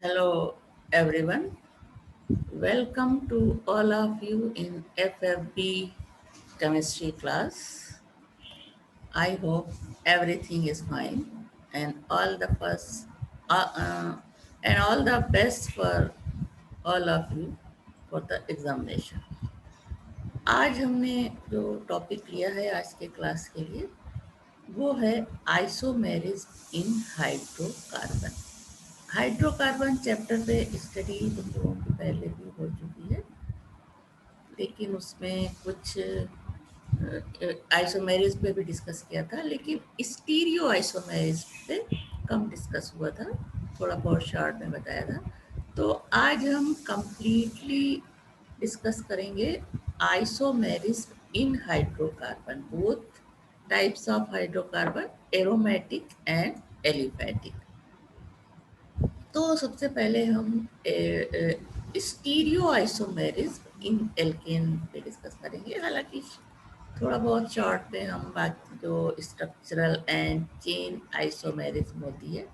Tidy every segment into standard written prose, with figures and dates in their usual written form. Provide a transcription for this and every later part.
Hello, everyone. Welcome to all of you in FFB chemistry class. I hope everything is fine and uh, uh, all the best for all of you for the examination. आज हमने जो topic लिया है आज के class के लिए वो है आइसोमेरिज इन हाइड्रोकार्बन। हाइड्रोकार्बन चैप्टर पे स्टडी तुम लोगों की पहले भी हो चुकी है, लेकिन उसमें कुछ आइसोमेरिज पे भी डिस्कस किया था, लेकिन स्टीरियो आइसोमेरिज पे कम डिस्कस हुआ था, थोड़ा बहुत शॉर्ट में बताया था। तो आज हम कंप्लीटली डिस्कस करेंगे isomerism in hydrocarbon, both types of hydrocarbon, aromatic and aliphatic. तो सबसे पहले हम स्टीरियो आइसोमेरिज इन एल्केन पे डिस्कस करेंगे। हालांकि थोड़ा बहुत शॉर्ट में हम बात जो स्ट्रक्चरल एंड चेन आइसोमेरिज्म होती है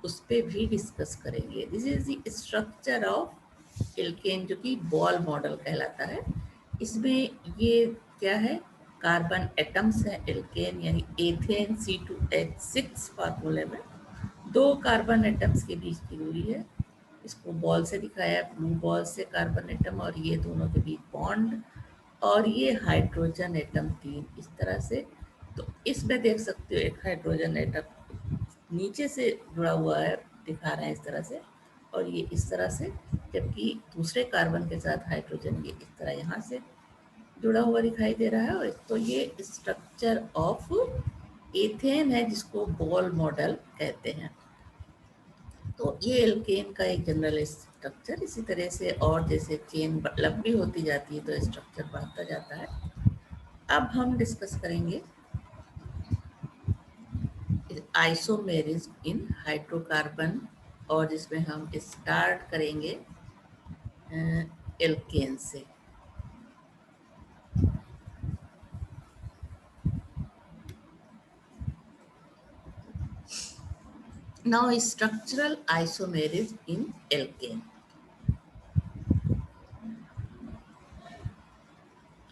उस पर भी डिस्कस करेंगे। This is the structure of alkene जो कि बॉल मॉडल कहलाता है। इसमें ये क्या है, कार्बन एटम्स है एल्केन यानी एथेन C2H6 फार्मूले में दो कार्बन एटम्स के बीच की दूरी है। इसको बॉल से दिखाया, ब्लू बॉल से कार्बन एटम और ये दोनों के बीच बॉन्ड, और ये हाइड्रोजन एटम तीन इस तरह से। तो इसमें देख सकते हो एक हाइड्रोजन एटम नीचे से जुड़ा हुआ है, दिखा रहे हैं इस तरह से, और ये इस तरह से, जबकि दूसरे कार्बन के साथ हाइड्रोजन ये इस तरह यहाँ से जुड़ा हुआ दिखाई दे रहा है। और तो ये स्ट्रक्चर ऑफ एथेन है जिसको बॉल मॉडल कहते हैं। तो ये एल्केन का एक जनरल स्ट्रक्चर। इसी तरह से और जैसे चेन लंबी होती जाती है तो स्ट्रक्चर बढ़ता जाता है। अब हम डिस्कस करेंगे आइसोमेरिज्म इन हाइड्रोकार्बन, और जिसमें हम स्टार्ट करेंगे एल्केन से। Now structural isomerism in alkane.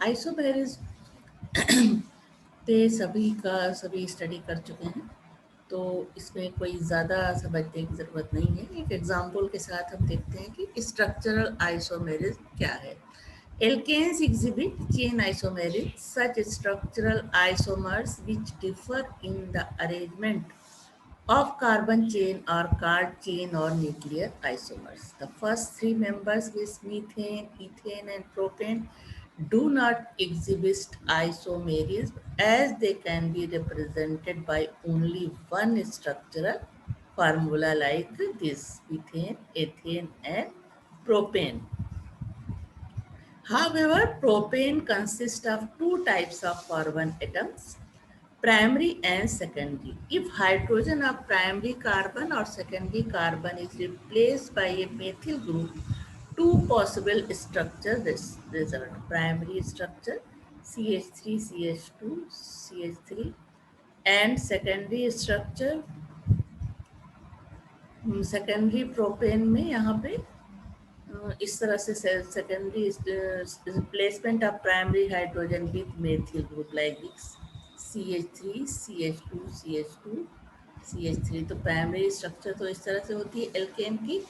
Isomerism पे सभी स्टडी कर चुके हैं, तो इसमें कोई ज़्यादा समझने की ज़रूरत नहीं है। एक एग्जाम्पल के साथ हम देखते हैं कि स्ट्रक्चरल आइसोमेरिज्म क्या है। Alkanes exhibit chain isomerism, such structural isomers which differ in the arrangement of carbon chain or card chain or nuclear isomers. The first three members with methane, ethane and propane do not exhibit isomerism as they can be represented by only one structural formula like this: methane, ethane and propane. However, propane consists of two types of carbon atoms, primary and secondary. If hydrogen of primary carbon or secondary carbon is replaced by a methyl group, two possible structures result. Primary structure CH3CH2 CH3, and secondary structure secondary propane में यहाँ पे इस तरह से secondary replacement of primary hydrogen with methyl group like this CH3 CH2 CH2 CH3। तो primary structure तो इस तरह से होती है एल्केन की,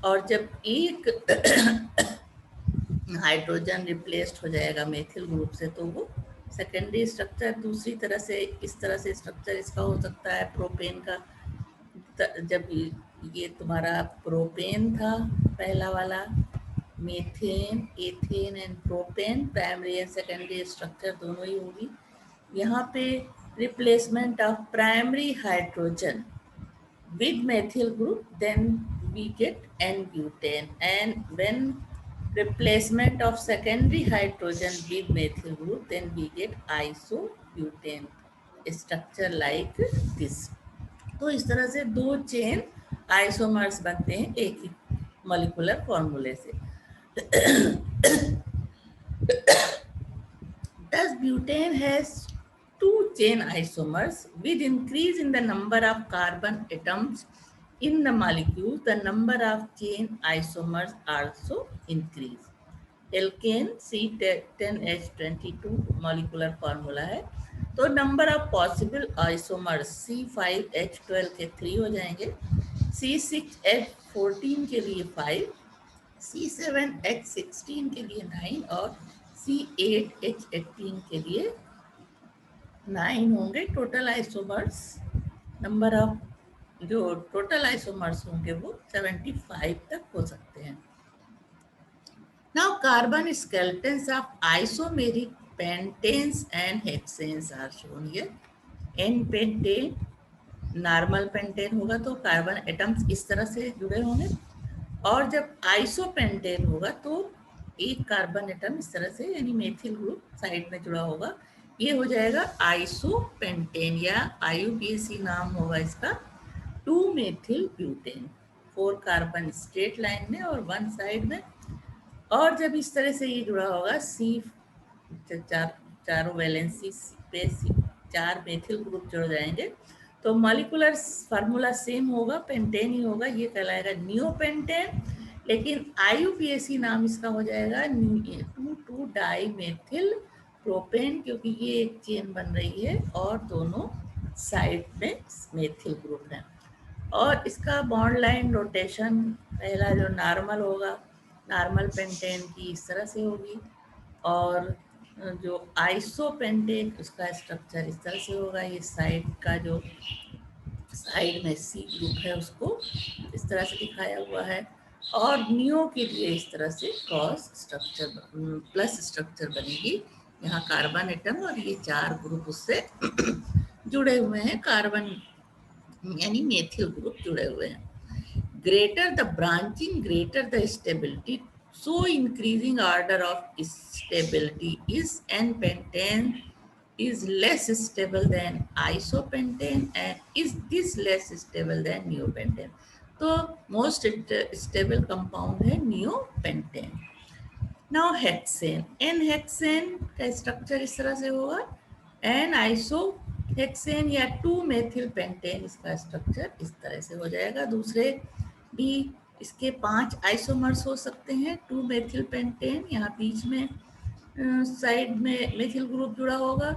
और जब एक हाइड्रोजन रिप्लेस्ड हो जाएगा मेथिल ग्रुप से तो वो सेकेंडरी स्ट्रक्चर दूसरी तरह से, इस तरह से स्ट्रक्चर इसका हो सकता है प्रोपेन का। जब ये तुम्हारा प्रोपेन था पहला वाला, methane, ethane and propane, primary and secondary structure दोनों ही होगी। यहाँ पे replacement of primary hydrogen with methyl group, then we get N-butane, and when replacement of secondary hydrogen with methyl group, then we get isobutane, structure like this। तो इस तरह से दो chain isomers बनते हैं एक ही मॉलिक्यूलर फॉर्मूले से। Thus, butane has two chain isomers. With increase in the number of carbon atoms In the molecule, the number of chain isomers also increase. Alkane C10H22 molecular formula है, तो number of possible isomers C5H12 के 3 हो जाएंगे, C6H14 के लिए 5, C7H16 के लिए 9 और C8H18 के लिए 9 होंगे टोटल आइसोमर्स। नंबर ऑफ जो टोटल आइसोमर्स होंगे वो 75 तक हो सकते हैं। Now carbon skeletons of isomeric pentanes and hexanes are shown here. N pentane normal pentane होगा तो कार्बन एटम्स इस तरह से जुड़े होंगे, और जब आइसोपेंटेन होगा तो एक कार्बन एटम इस तरह से यानी मेथिल ग्रुप साइड में जुड़ा होगा, ये हो जाएगा आइसोपेंटेन या IUPAC नाम होगा इसका, 2 methyl butane, 4 carbon straight line में और 1 साइड में। और जब इस तरह से ये जुड़ा होगा चारों वैलेंसी पे 4 मेथिल ग्रुप जुड़ जाएंगे, तो मॉलिक्यूलर फार्मूला सेम होगा, पेंटेन ही होगा, ये कहलाएगा नियोपेंटेन। लेकिन IUPAC नाम इसका हो जाएगा 2,2 डाई मेथिल प्रोपेन, क्योंकि ये एक चेन बन रही है और दोनों साइड में मेथिल ग्रुप है। और इसका बॉन्ड लाइन रोटेशन पहला जो नॉर्मल होगा, नॉर्मल पेंटेन की इस तरह से होगी, और जो आइसोपेंटेन उसका स्ट्रक्चर इस तरह से होगा। ये साइड का जो साइड में C ग्रुप है उसको इस तरह से दिखाया हुआ है, और नियो के लिए इस तरह से क्रॉस स्ट्रक्चर प्लस स्ट्रक्चर बनेगी। यहाँ कार्बन एटम और ये 4 ग्रुप उससे जुड़े हुए हैं, कार्बन यानी मेथिल ग्रुप जुड़े हुए हैं। Greater the branching, greater the stability. So increasing order of stability is N-pentane is less stable than isopentane, and is this less stable than neopentane. तो most stable compound है neopentane. Now hexane, N-hexane का structure इस तरह से होगा, N-isohexane या 2-मेथिल pentane इसका structure इस तरह से हो जाएगा। दूसरे भी इसके 5 आइसोमर्स हो सकते हैं, 2-मेथिल पेंटेन, यहाँ बीच में साइड में मेथिल ग्रुप जुड़ा होगा,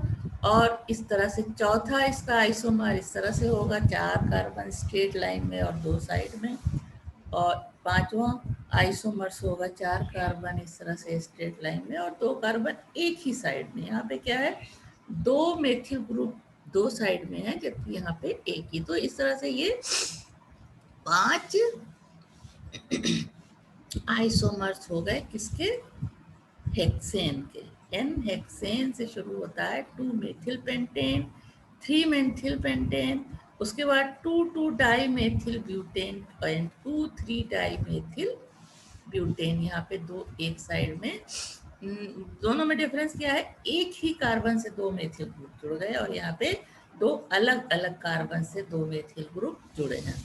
और इस तरह से चौथा इसका आइसोमर इस तरह से होगा, 4 कार्बन स्ट्रेट लाइन में और 2 साइड में, और 5वां आइसोमर्स होगा 4 कार्बन इस तरह से स्ट्रेट लाइन में और 2 कार्बन एक ही साइड में। यहाँ पे क्या है, 2 मेथिल ग्रुप 2 साइड में है, जबकि यहाँ पे एक ही। तो इस तरह से ये 5 आइसोमर्स हो गए किसके, हेक्सेन के। एन हेक्सेन से शुरू होता है 2 मेथिल पेंटेन, 3 मेथिल पेंटेन, उसके बाद 2,2 di methyl butane and 2,3 di methyl butane. यहाँ पे 2 एक साइड में, दोनों में डिफरेंस क्या है, एक ही कार्बन से 2 मेथिल ग्रुप जुड़ गए, और यहाँ पे 2 अलग अलग कार्बन से 2 मेथिल ग्रुप जुड़े हैं।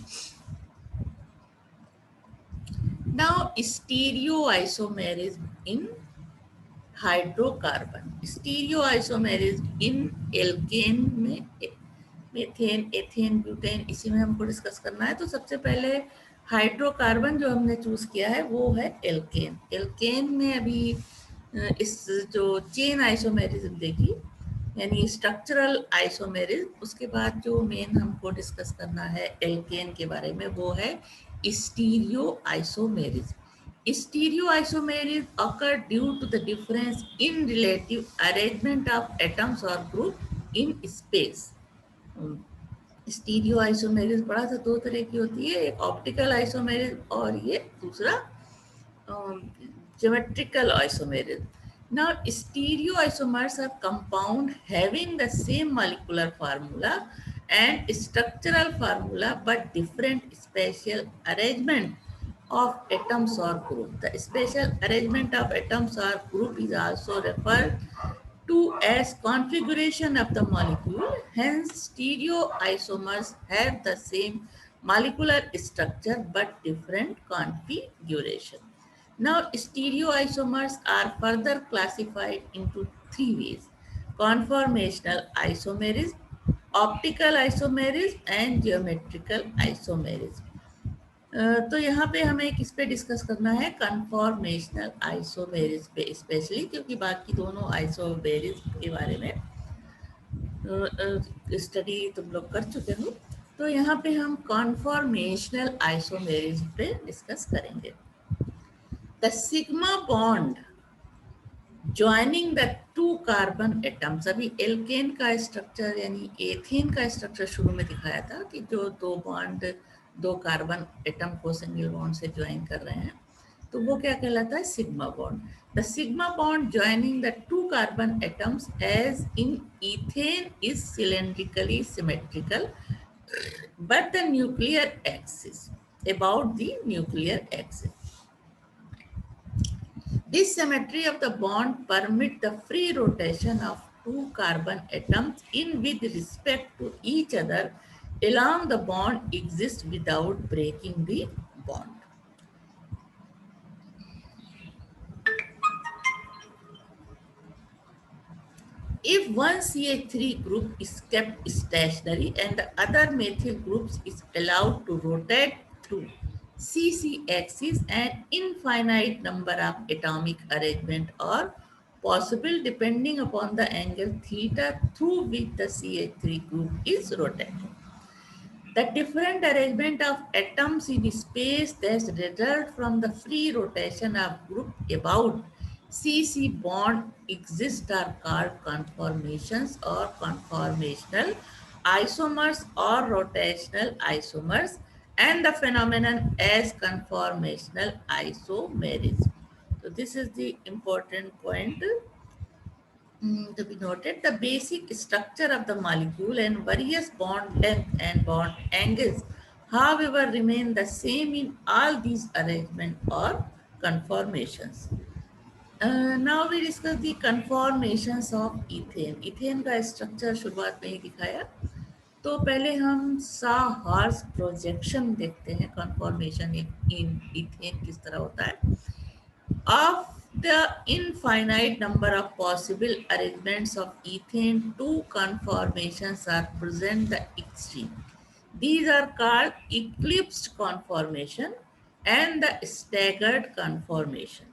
नाउ स्टीरियोआइसोमेरिज्म इन हाइड्रोकार्बन, स्टीरियोआइसोमेरिज्म इन एल्केन में मीथेन, एथेन, ब्यूटेन, इसी में हमको डिस्कस करना है। तो सबसे पहले हाइड्रोकार्बन जो हमने चूज किया है वो है एल्केन। एल्केन में अभी इस जो चेन आइसोमेरिज्म देखी, यानी स्ट्रक्चरल आइसोमेरिज्म, उसके बाद जो मेन हमको डिस्कस करना है एल्केन के बारे में वो है stereo isomerism. Stereoisomerism occur due to the difference in relative arrangement of atoms or group in space. Stereoisomerism बड़ा सा 2 तरह की होती है, एक ऑप्टिकल आइसोमेरिज्म और ये दूसरा geometrical isomerism. Now stereoisomers are compound having the same molecular formula and structural formula but different spatial arrangement of atoms or group. The spatial arrangement of atoms or group is also referred to as configuration of the molecule. Hence, stereoisomers have the same molecular structure but different configuration. Now, stereoisomers are further classified into 3 ways: conformational isomerism, optical isomerism, and geometrical isomerism. तो यहाँ पे हमें किस पे discuss करना है, conformational isomerism पे specially, क्योंकि बाकी दोनों आइसोमेरिज के बारे में स्टडी तुम लोग कर चुके हो। तो यहाँ पे हम कन्फॉर्मेशनल आइसोमेरिज पे डिस्कस करेंगे। The sigma bond joining the two carbon atoms, अभी एल्केन का स्ट्रक्चर यानी एथेन का स्ट्रक्चर शुरू में दिखाया था कि जो दो बॉन्ड दो कार्बन एटम को सिंगल बॉन्ड से ज्वाइन कर रहे हैं, तो वो क्या कहलाता है, sigma bond. The sigma bond joining the two carbon atoms as in ethane is cylindrically symmetrical but the nuclear axis, about the nuclear axis. This symmetry of the bond permit the free rotation of two carbon atoms in with respect to each other along the bond exists without breaking the bond. If one CH3 group is kept stationary and the other methyl groups is allowed to rotate through CC axis, an infinite number of atomic arrangement are possible depending upon the angle theta through which the CH3 group is rotated. The different arrangement of atoms in space that result from the free rotation of group about CC bond exist are called conformations or conformational isomers or rotational isomers, and the phenomenon as conformational isomerism. So this is the important point to be noted. The basic structure of the molecule and various bond length and bond angles, however, remain the same in all these arrangements or conformations. Now we discuss the conformations of ethane. ethane का structure शुरुआत में ही दिखाया, तो पहले हम साहॉर्स projection देखते हैं, conformation in ethane किस तरह होता है। Of the infinite number of possible arrangements of ethane, two conformations are present the extreme. These are called eclipsed conformation and the staggered conformation.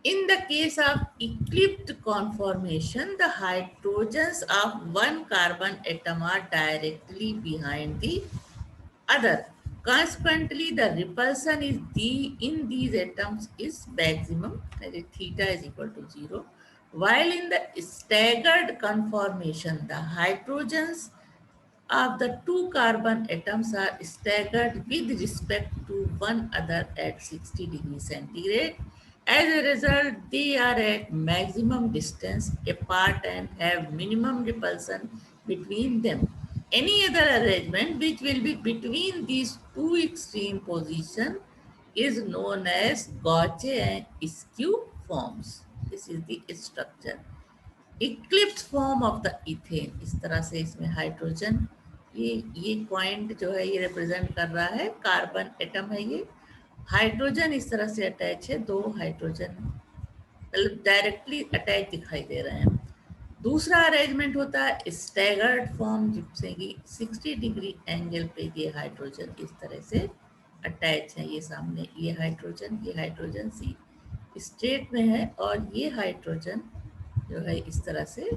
In the case of eclipsed conformation, the hydrogens of one carbon atom are directly behind the other. Consequently, the repulsion is in these atoms is maximum, that is theta is equal to 0. While in the staggered conformation, the hydrogens of the two carbon atoms are staggered with respect to one another at 60 degrees centigrade. As a result, they are at maximum distance apart and have minimum repulsion between them. Any other arrangement which will be between these two extreme positions is known as Gauche and Askew forms. This is the structure. Eclipse form of the ethane, इस तरह से इसमें hydrogen, ये point जो है ये represent कर रहा है कार्बन एटम है, ये हाइड्रोजन इस तरह से अटैच है, दो हाइड्रोजन मतलब डायरेक्टली अटैच दिखाई दे रहे हैं। दूसरा अरेंजमेंट होता है स्टैगर्ड फॉर्म, जिससे कि 60 डिग्री एंगल पे ये हाइड्रोजन इस तरह से अटैच है, ये सामने ये हाइड्रोजन सी स्टेट में है और ये हाइड्रोजन जो है इस तरह से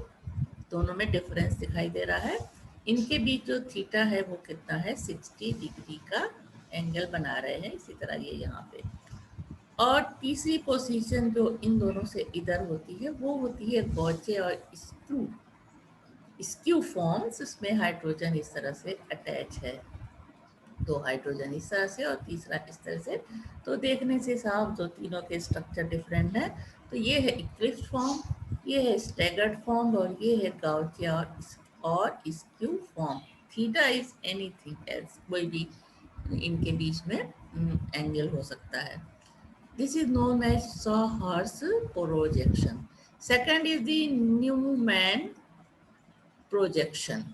दोनों में डिफरेंस दिखाई दे रहा है। इनके बीच जो थीटा है वो कितना है, 60 डिग्री का एंगल बना रहे हैं, इसी तरह ये यहाँ पे। और तीसरी पोजीशन जो इन दोनों से इधर होती है वो होती है गौचे और स्क्यू फॉर्म्स, इसमें हाइड्रोजन इस तरह से अटैच है, दो हाइड्रोजन इस तरह से और तीसरा इस तरह से। तो देखने से साफ जो तीनों के स्ट्रक्चर डिफरेंट है। तो ये है इक्लिप्स फॉर्म, ये है स्टैगर्ड फॉर्म और ये है गाउचिया और skew form. Theta is anything else, कोई भी इनके बीच में एंगल हो सकता है। This is known as Saw-Horse projection. Second is the Newman projection.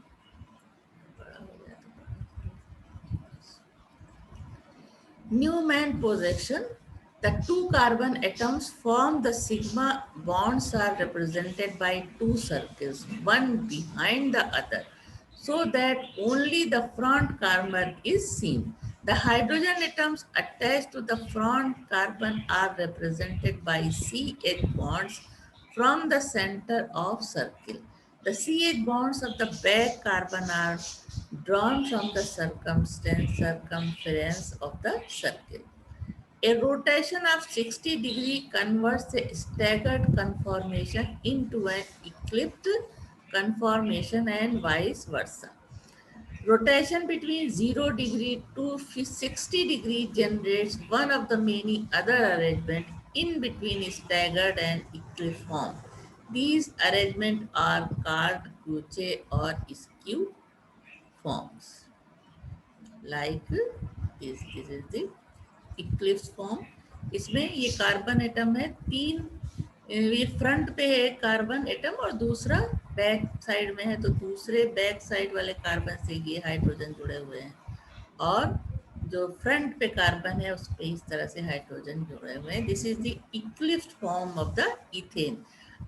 Newman projection, the two carbon atoms form the sigma bonds are represented by two circles, one behind the other. so that only the front carbon is seen. The hydrogen atoms attached to the front carbon are represented by CH bonds from the center of circle. The CH bonds of the back carbon are drawn from the circumference of the circle. A rotation of 60-degree converts a staggered conformation into an eclipsed conformation and vice versa. Rotation between 0 degree to 60 degree generates one of the many other arrangements in between staggered and eclipse form. These arrangements are called Guche or skew forms. Like this is the Eclipse form. इसमें ये carbon atom है तीन, ये front पे है carbon atom और दूसरा back side में है, तो दूसरे बैक साइड वाले कार्बन से ये हाइड्रोजन जुड़े हुए हैं और जो फ्रंट पे कार्बन है उस पे इस तरह से हाइड्रोजन जुड़े हुए हैं. This is the Eclipse form of the ethane.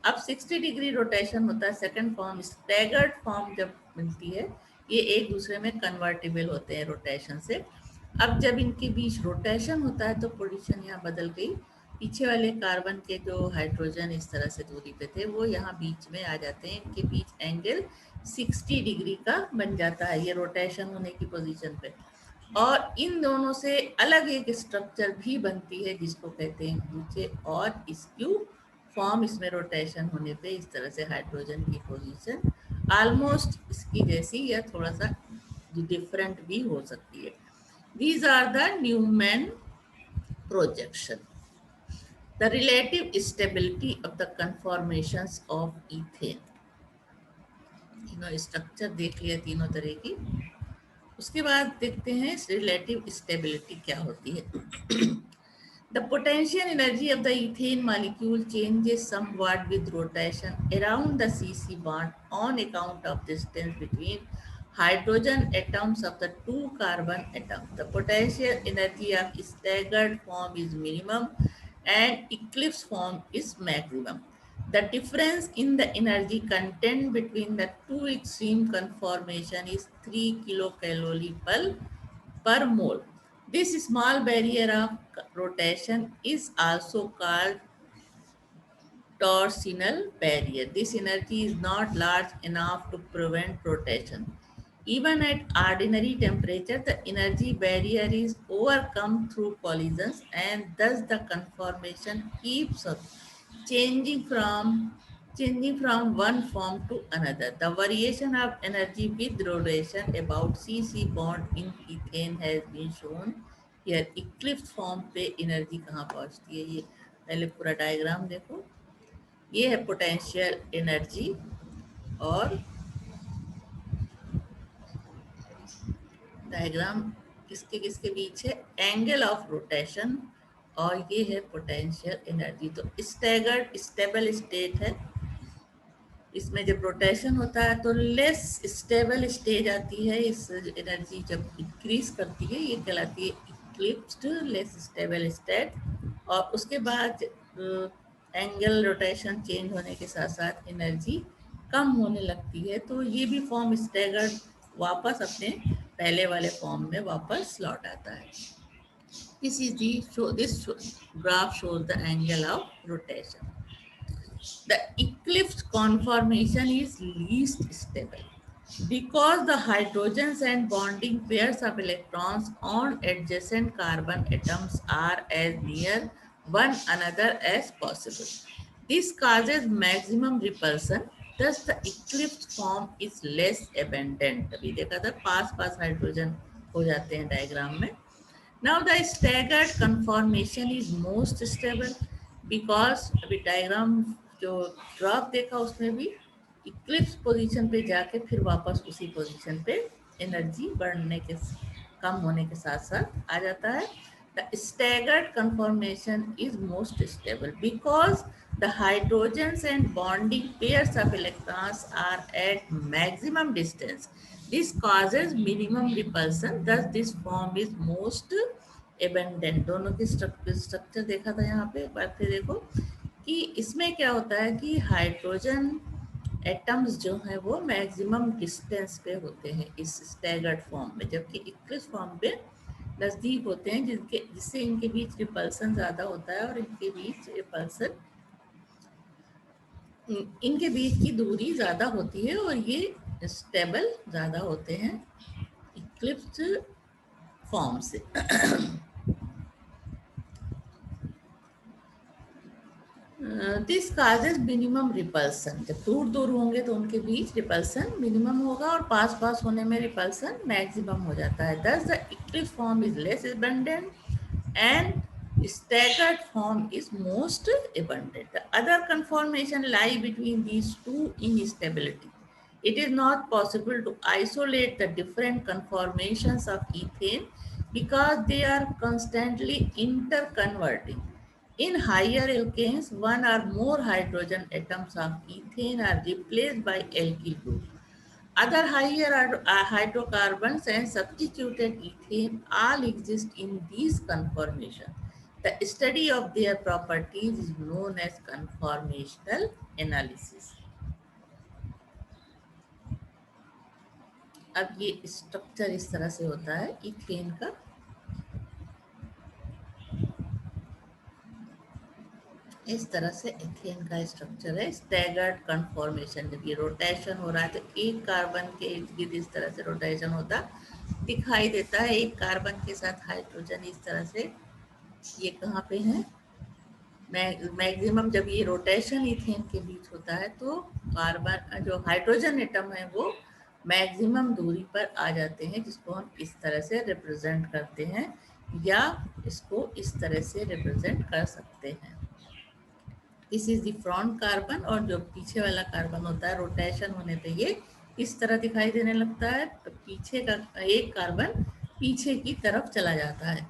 अब 60 डिग्री रोटेशन होता है. सेकंड फॉर्म स्टैगर्ड फॉर्म जब मिलती है, ये एक दूसरे में कन्वर्टिबल होते हैं रोटेशन से. अब जब इनके बीच रोटेशन होता है तो पोजीशन यहाँ बदल गई. पीछे वाले कार्बन के जो हाइड्रोजन इस तरह से दूरी पे थे वो यहाँ बीच में आ जाते हैं. इनके बीच एंगल 60 डिग्री का बन जाता है ये रोटेशन होने की पोजीशन पे. और इन दोनों से अलग एक स्ट्रक्चर भी बनती है जिसको कहते हैं गुचे और स्क्यू फॉर्म. इसमें रोटेशन होने पे इस तरह से हाइड्रोजन की पोजीशन ऑलमोस्ट इसकी जैसी या थोड़ा सा डिफरेंट भी हो सकती है. These are the Newman projection. The relative stability of the conformations of ethane. तीनों स्ट्रक्चर देख लिया तीनों तरह की. उसके बाद देखते हैं रिलेटिव स्टेबिलिटी क्या होती है. The potential energy of the ethane molecule changes somewhat with rotation around the CC bond on account of distance between hydrogen atoms of the two carbon atoms. The potential energy of staggered form is minimum and eclipse form is maximum. The difference in the energy content between the two extreme conformation is 3 kilocalorie per mole. This small barrier of rotation is also called torsional barrier. This energy is not large enough to prevent rotation. Even at ordinary temperature, the energy barrier is overcome through collisions and thus the conformation keeps up changing from one form to another. The variation of energy with rotation about CC bond in ethane has been shown here. Eclipse form पे energy कहाँ पहुँचती है, ये पहले पूरा diagram देखो. ये है पोटेंशियल एनर्जी और डायग्राम किसके किसके बीच है, एंगल ऑफ रोटेशन और ये है पोटेंशियल एनर्जी. तो स्टैगर्ड स्टेबल स्टेट है. इसमें जब रोटेशन होता है तो लेस स्टेबल स्टेज आती है. इस एनर्जी जब इंक्रीज करती है ये कहलाती है इक्लिप्स्ड लेस स्टेबल स्टेट. और उसके बाद एंगल रोटेशन चेंज होने के साथ साथ एनर्जी कम होने लगती है. तो ये भी फॉर्म स्टैगर्ड वापस अपने पहले वाले फॉर्म में वापस लौट आता है. This is this graph shows the angle of rotation. The eclipse conformation is least stable because the hydrogens and bonding pairs of electrons on adjacent carbon atoms are as near one another as possible. This causes maximum repulsion. Thus, the eclipse form is less abundant. अभी देखा था पास पास hydrogen हो जाते हैं diagram में. Now the staggered conformation is most stable because अभी diagram जो drop देखा उसमें भी इक्लिप्स पोजीशन पे जाके फिर वापस उसी पोजीशन पे एनर्जी बढ़ने के कम होने के साथ साथ आ जाता है. The staggered conformation is most stable because the hydrogens and bonding pairs of electrons are at maximum distance. This causes minimum repulsion. Thus, this form is most abundant. दोनों की स्ट्रक्चर देखा था यहाँ पे. एक बार फिर देखो कि इसमें क्या होता है कि हाइड्रोजन एटम्स जो हैं वो मैक्सिमम डिस्टेंस पे होते हैं इस स्टैगर्ड फॉर्म में, जबकि इक्विलिब्रियम फॉर्म पे नज़दीक होते हैं, जिससे इनके बीच रिपल्सन ज़्यादा होता है और इनके बीच की दूरी ज़्यादा होती है और ये स्टेबल ज़्यादा होते हैं इक्लिप्स फॉर्म से। दिस काजेज मिनिमम रिपल्सन, जब दूर दूर होंगे तो उनके बीच रिपल्सन मिनिमम होगा और पास पास होने में रिपल्सन मैक्सिमम हो जाता है। दस the Eclipse form is less abundant and staggered form is most abundant. The other conformation lie between these two instability. It is not possible to isolate the different conformations of ethane because they are constantly interconverting. In higher alkanes, one or more hydrogen atoms of ethane are replaced by alkyl group. Other higher hydrocarbons and substituted ethane all exist in these conformations. The study of their properties is known as conformational analysis. अब ये structure इस तरह से होता है ethane का। इस तरह से इथेन का स्ट्रक्चर है, स्टैगर्ड कन्फॉर्मेशन। जब ये रोटेशन हो रहा है तो एक कार्बन के इर्द गिर्द इस तरह से रोटेशन होता दिखाई देता है। एक कार्बन के साथ हाइड्रोजन इस तरह से, ये कहाँ पे है, मैक्सिमम जब ये रोटेशन इथेन के बीच होता है तो कार्बन जो हाइड्रोजन एटम है वो मैक्सिमम दूरी पर आ जाते हैं, जिसको हम इस तरह से रिप्रेजेंट करते हैं या इसको इस तरह से रिप्रेजेंट कर सकते हैं। This is the front carbon, और जो पीछे वाला कार्बन होता है रोटेशन होने पे ये इस तरह दिखाई देने लगता है, तो पीछे का एक कार्बन पीछे की तरफ चला जाता है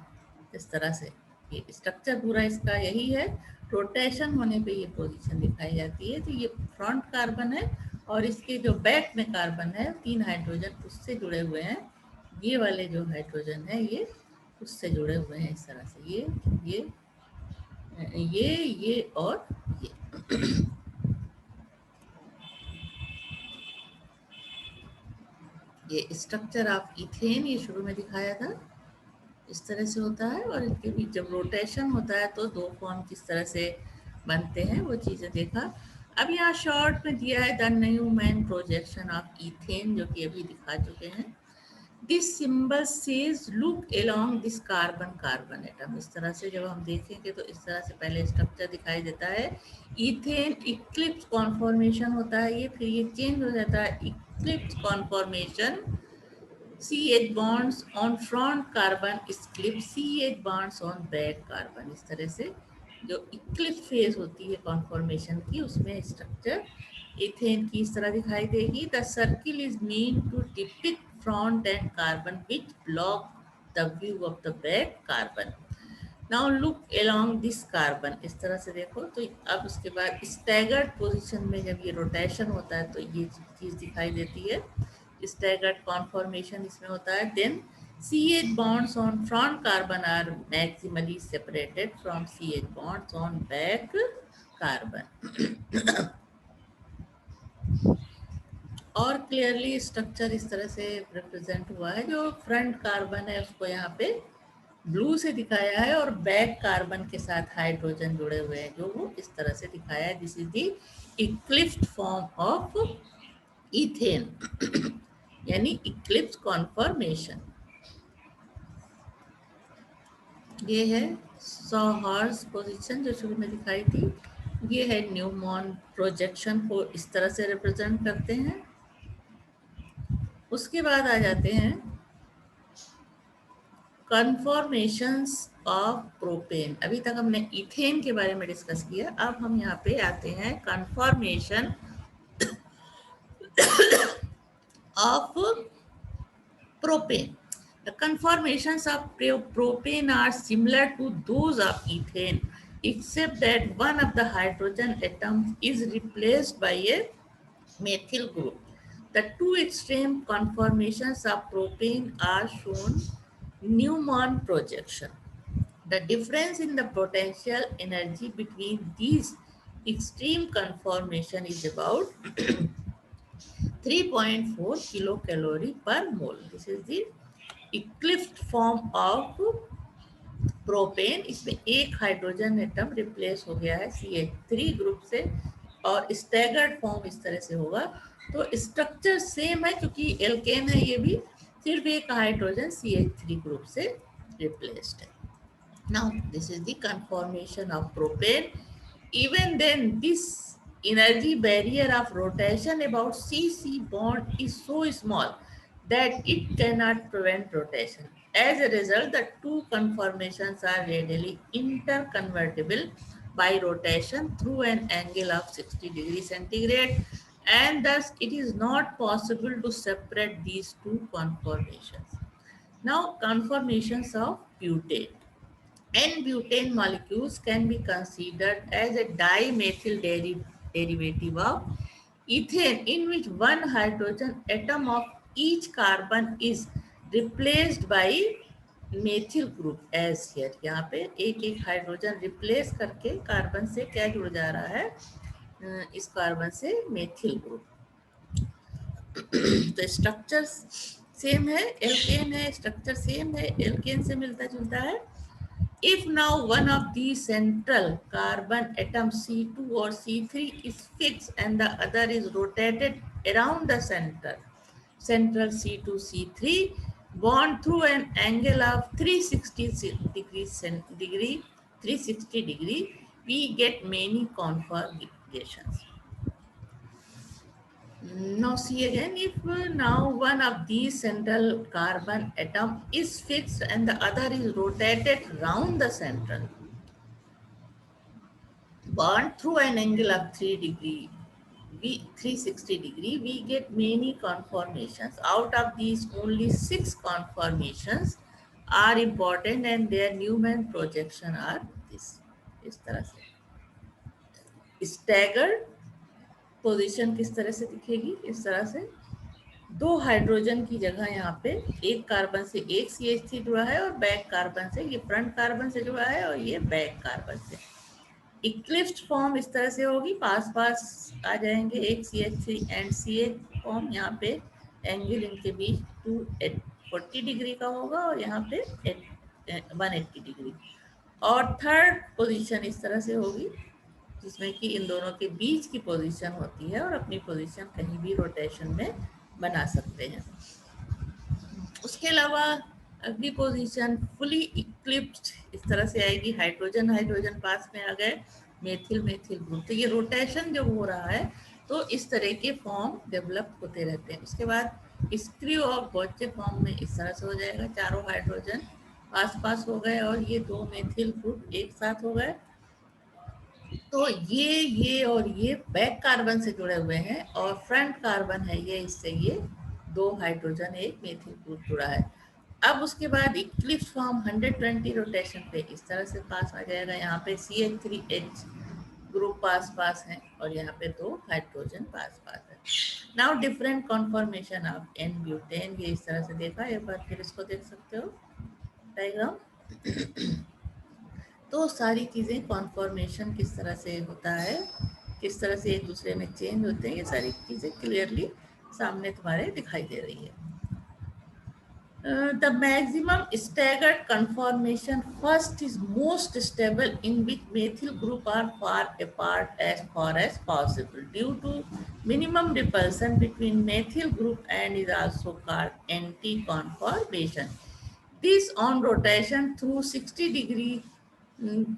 इस तरह से। ये स्ट्रक्चर पूरा इसका यही है, रोटेशन होने पे ये पोजीशन दिखाई जाती है। तो ये फ्रंट कार्बन है और इसके जो बैक में कार्बन है 3 हाइड्रोजन उससे जुड़े हुए हैं। ये वाले जो हाइड्रोजन है ये उससे जुड़े हुए हैं इस तरह से, ये और ये स्ट्रक्चर ऑफ इथेन ये शुरू में दिखाया था, इस तरह से होता है। और इनके बीच जब रोटेशन होता है तो दो फॉर्म किस तरह से बनते हैं वो चीज़ें देखा। अब यहाँ शॉर्ट में दिया है the Newman projection of ethane, जो कि अभी दिखा चुके हैं। This symbol says look along this carbon carbon atom. इस तरह से जब हम देखेंगे तो इस तरह से पहले स्ट्रक्चर दिखाई देता है। इथेन इक्लिप्स कॉन्फॉर्मेशन होता है ये, फिर ये चेंज हो जाता है Eclipse conformation, CH bonds on front carbon eclipse, CH bonds on back carbon। इस तरह से जो इक्लिप्स फेज होती है कॉन्फॉर्मेशन की उसमें स्ट्रक्चर इथेन की इस तरह दिखाई देगी। The circle is mean to depict front end carbon which block the view of the back carbon. Now look along this carbon, इस तरह से देखो। तो अब उसके बाद स्टैगर्ड पोजीशन में जब ये रोटेशन होता है तो ये चीज़ दिखाई देती है, स्टैगर्ड कॉन्फॉर्मेशन इसमें होता है। Then CH bonds on front carbon are maximally separated from CH bonds on back carbon। और क्लियरली स्ट्रक्चर इस तरह से रिप्रेजेंट हुआ है। जो फ्रंट कार्बन है उसको यहाँ पे ब्लू से दिखाया है और बैक कार्बन के साथ हाइड्रोजन जुड़े हुए हैं जो वो इस तरह से दिखाया है। This is the Eclipse form of ethane यानी इक्लिप्स कॉन्फॉर्मेशन। ये है सॉहर्स पोजीशन जो शुरू में दिखाई थी। ये है न्यूमैन प्रोजेक्शन को इस तरह से रिप्रेजेंट करते हैं। उसके बाद आ जाते हैं कन्फॉर्मेशंस ऑफ प्रोपेन। अभी तक हमने इथेन के बारे में डिस्कस किया, अब हम यहाँ पे आते हैं conformation of propane. The conformations of propane are similar to those of ethane, except that one of the hydrogen atoms is replaced by a methyl group. The two extreme conformations of propane are shown Newman projection. The difference in the potential energy between these extreme conformation is about 3.4 kilocalorie per mole. This is the eclipsed form of propane. इसमें एक hydrogen atom replace हो गया है CH3 group से और staggered form इस तरह से होगा. तो स्ट्रक्चर सेम है क्योंकि एल्केन है ये भी, सिर्फ एक हाइड्रोजन CH3 ग्रुप से रिप्लेस्ड है. Now this is the conformation of propane. Even then, this energy barrier of rotation about CC bond is so small that it cannot prevent rotation. As a result, the two conformations are readily interconvertible by rotation through an angle of 60 degrees centigrade, and thus it is not possible to separate these two conformations. Now, conformations of butane. N-butane molecules can be considered as a dimethyl derivative of ethane, in which one hydrogen atom of each carbon is replaced by methyl group as here. यहाँ पे एक एक hydrogen replace करके carbon से क्या जुड़ जा रहा है, इस कार्बन से मेथिल ग्रुप. तो स्ट्रक्चर सेम है, एल्केन है, स्ट्रक्चर सेम है, एल्केन से मिलता जुलता है. If now one of these central carbon atoms C2 or C3 is fixed and the other is rotated around the central C2 C3 bond through an angle of 360 degree, we get many conformations. Now see again, if now one of these central carbon atom is fixed and the other is rotated round the central bond through an angle of 360 degree, we get many conformations. Out of these, only 6 conformations are important and their Newman projection are this. इस तरह से staggered position किस तरह से दिखेगी, इस तरह से दो हाइड्रोजन की जगह यहाँ पे एक कार्बन से एक CH3 जुड़ा है और बैक कार्बन से, ये फ्रंट कार्बन से जुड़ा है और ये बैक कार्बन से. इक्लिप्स्ड फॉर्म इस तरह से होगी, पास पास आ जाएंगे एक CH3 एंड CH फॉर्म. यहाँ पे एंगल इनके बीच 240 डिग्री का होगा और यहाँ पे 180 डिग्री. और थर्ड पोजीशन इस तरह से होगी जिसमें कि इन दोनों के बीच की पोजीशन होती है और अपनी पोजीशन कहीं भी रोटेशन में बना सकते हैं. उसके अलावा अगली पोजीशन फुली इक्लिप्स्ड इस तरह से आएगी, हाइड्रोजन हाइड्रोजन पास में आ गए, मेथिल मेथिल ग्रुप. तो ये रोटेशन जब हो रहा है तो इस तरह के फॉर्म डेवलप होते रहते हैं. उसके बाद स्क्रू और गॉचे फॉर्म में इस तरह से हो जाएगा, चारों हाइड्रोजन पास पास हो गए और ये दो मेथिल ग्रुप एक साथ हो गए. तो ये और ये बैक कार्बन से जुड़े हुए हैं और फ्रंट कार्बन है ये, इससे ये दो हाइड्रोजन एक मेथिल ग्रुप जुड़ा है. अब उसके बाद इक्लिप्स फॉर्म 120 रोटेशन पे इस तरह से पास आ जाएगा. यहाँ पे CH3H ग्रुप पास पास है और यहाँ पे दो हाइड्रोजन पास पास है. नाउ डिफरेंट कॉन्फॉर्मेशन ऑफ N-ब्यूटेन, ये इस तरह से देखा, एक बार फिर इसको देख सकते हो डायग्राम. तो सारी चीज़ें कॉन्फॉर्मेशन किस तरह से होता है, किस तरह से एक दूसरे में चेंज होते हैं, ये सारी चीज़ें क्लियरली सामने तुम्हारे दिखाई दे रही है. The maximum staggered conformation first is most stable, in which methyl group are far apart as far as possible due to minimum repulsion between methyl group and is also called anti-conformation. This on rotation through 60 degree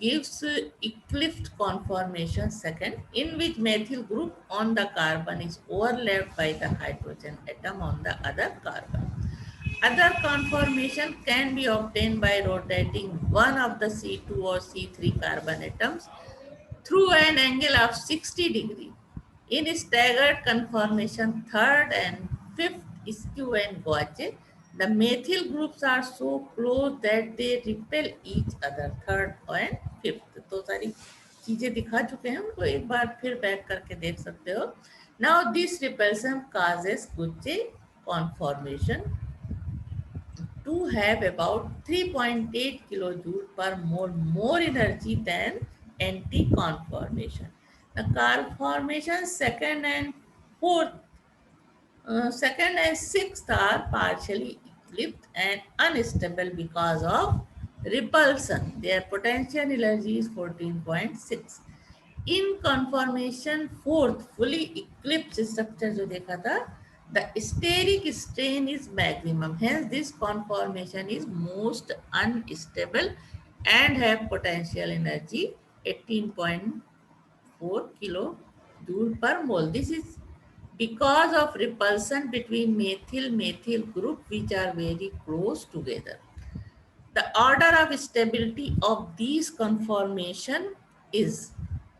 gives eclipsed conformation second, in which methyl group on the carbon is overlapped by the hydrogen atom on the other carbon. Other conformation can be obtained by rotating one of the C2 or C3 carbon atoms through an angle of 60 degree. In staggered conformation, third and fifth skew and gauge, the methyl groups are so close that they repel each other. Third and fifth. तो सारी चीजें दिखा चुके हैं, उनको एक बार फिर back करके देख सकते हो. Now this repulsion causes Gucci conformation to have about 3.8 kilojoule per mole more energy than anti-conformation. The conformation second and fourth Second and sixth are partially eclipsed and unstable because of repulsion. Their potential energy is 14.6. In conformation fourth fully eclipsed structure जो देखा था, the steric strain is maximum. Hence, this conformation is most unstable and have potential energy 18.4 kilojoule per mole. This is because of repulsion between methyl group which are very close together. The order of stability of these conformation is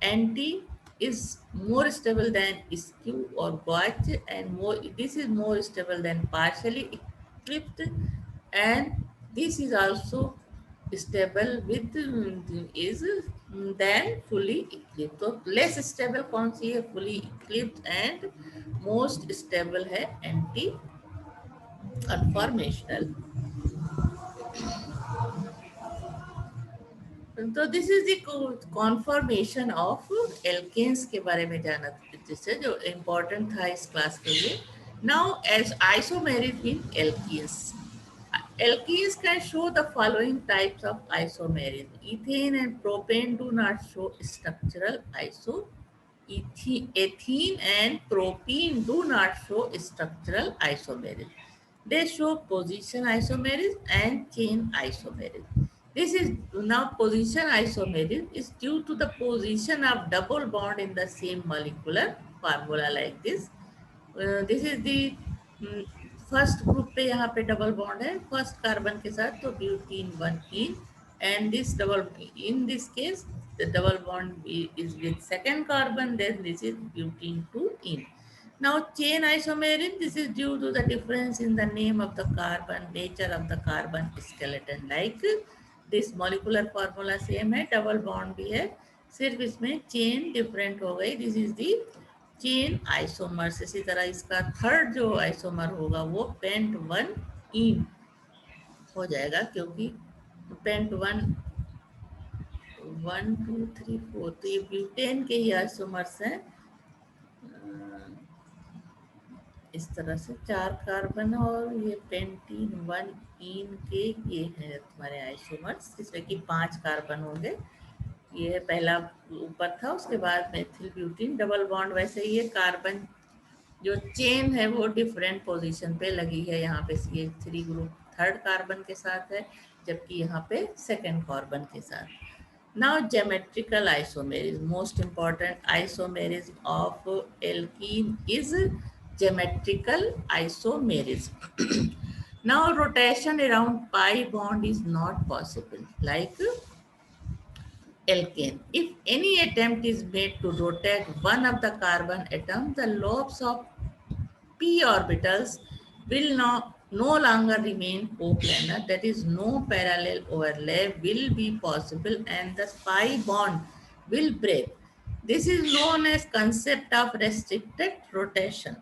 anti is more stable than skew or gauge, and more this is more stable than partially eclipsed, and this is also stable with is than fully eclipsed. तो less stable कौन सी है? fully eclipsed, and most stable है anti conformational. तो this is the conformation of alkanes के बारे में जाना जिससे जो इम्पोर्टेंट था इस क्लास के लिए. Now as isomerism in alkenes. Alkenes can show the following types of isomerism. Ethane and propane do not show structural iso. Ethene and propene do not show structural isomerism. They show position isomerism and chain isomerism. This is now position isomerism is due to the position of double bond in the same molecular formula like this. This is the first group पे यहाँ पे double bond है first carbon के साथ, तो butene 1 in, and this double in this case the double bond is with second carbon, then this is butene 2 in. Now chain isomerism, this is due to the difference in the name of the carbon, nature of the carbon skeleton. Like this molecular formula same है, double bond भी है, सिर्फ इसमें chain different हो गई. This is the chain isomers. इसी तरह इसका थर्ड जो आइसोमर होगा वो पेंट 1 इन हो जाएगा, क्योंकि पेंट 1 2 3 4, तो ये ब्यूटेन के ही आइसोमर्स हैं. इस तरह से 4 कार्बन और ये पेंटीन 1 इन के ये हैं तुम्हारे आइसोमर्स, जिसमें कि 5 कार्बन होंगे. ये पहला ऊपर था, उसके बाद मेथिल ब्यूटीन डबल बॉन्ड. वैसे ये कार्बन जो चेन है वो डिफरेंट पोजीशन पे लगी है. यहाँ पे CH3 ग्रुप थर्ड कार्बन के साथ है, जबकि यहाँ पे सेकेंड कार्बन के साथ. Now geometrical isomerism, most important isomerism of alkene is geometrical isomerism. Now rotation around pi bond is not possible like alkane. If any attempt is made to rotate one of the carbon atoms, the lobes of p orbitals will no longer remain coplanar. That is, no parallel overlap will be possible and the pi bond will break. This is known as concept of restricted rotation.